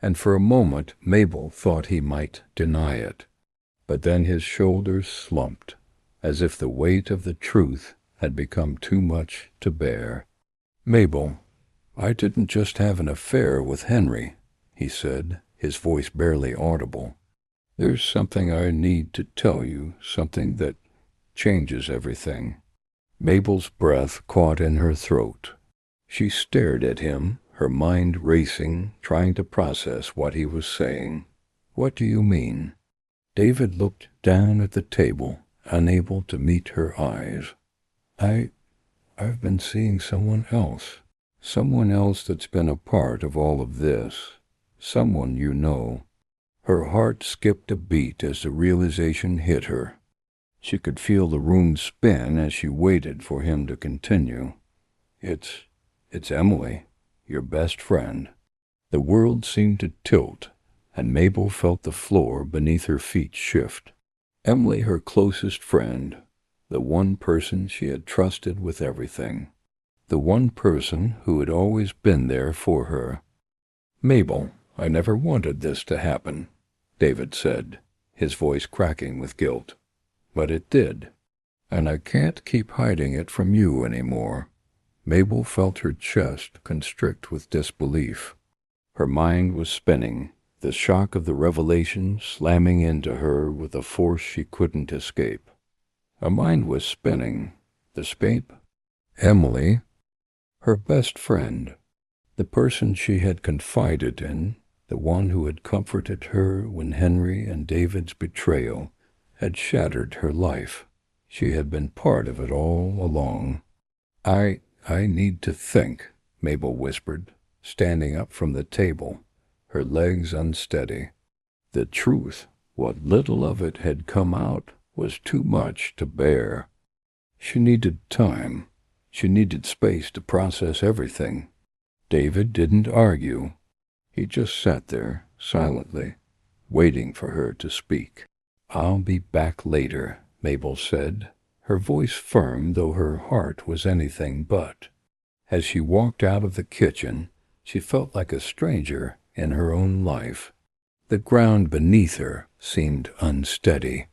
and for a moment Mabel thought he might deny it. But then his shoulders slumped, as if the weight of the truth had become too much to bear. "Mabel, I didn't just have an affair with Henry," he said, his voice barely audible. "There's something I need to tell you, something that changes everything." Mabel's breath caught in her throat. She stared at him, her mind racing, trying to process what he was saying. "What do you mean?" David looked down at the table, unable to meet her eyes. I've been seeing someone else that's been a part of all of this. Someone you know." Her heart skipped a beat as the realization hit her. She could feel the room spin as she waited for him to continue. It's Emily, your best friend." The world seemed to tilt, and Mabel felt the floor beneath her feet shift. Emily, her closest friend, the one person she had trusted with everything, the one person who had always been there for her. "Mabel, I never wanted this to happen," David said, his voice cracking with guilt. "But it did, and I can't keep hiding it from you anymore." Mabel felt her chest constrict with disbelief. Her mind was spinning, the shock of the revelation slamming into her with a force she couldn't escape. Her mind was spinning. The escape? Emily, her best friend, the person she had confided in, the one who had comforted her when Henry and David's betrayal had shattered her life. She had been part of it all along. I need to think," Mabel whispered, standing up from the table, her legs unsteady. The truth, what little of it had come out, was too much to bear. She needed time. She needed space to process everything. David didn't argue. He just sat there, silently, waiting for her to speak. "I'll be back later," Mabel said, her voice firm though her heart was anything but. As she walked out of the kitchen, she felt like a stranger in her own life. The ground beneath her seemed unsteady,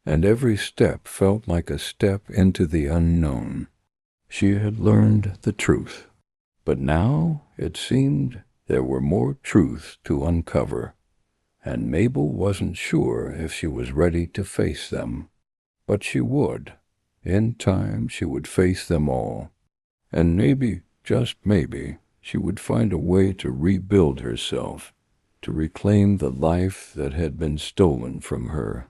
and every step felt like a step into the unknown. She had learned the truth, but now it seemed there were more truths to uncover, and Mabel wasn't sure if she was ready to face them. But she would. In time she would face them all. And maybe, just maybe, she would find a way to rebuild herself, to reclaim the life that had been stolen from her.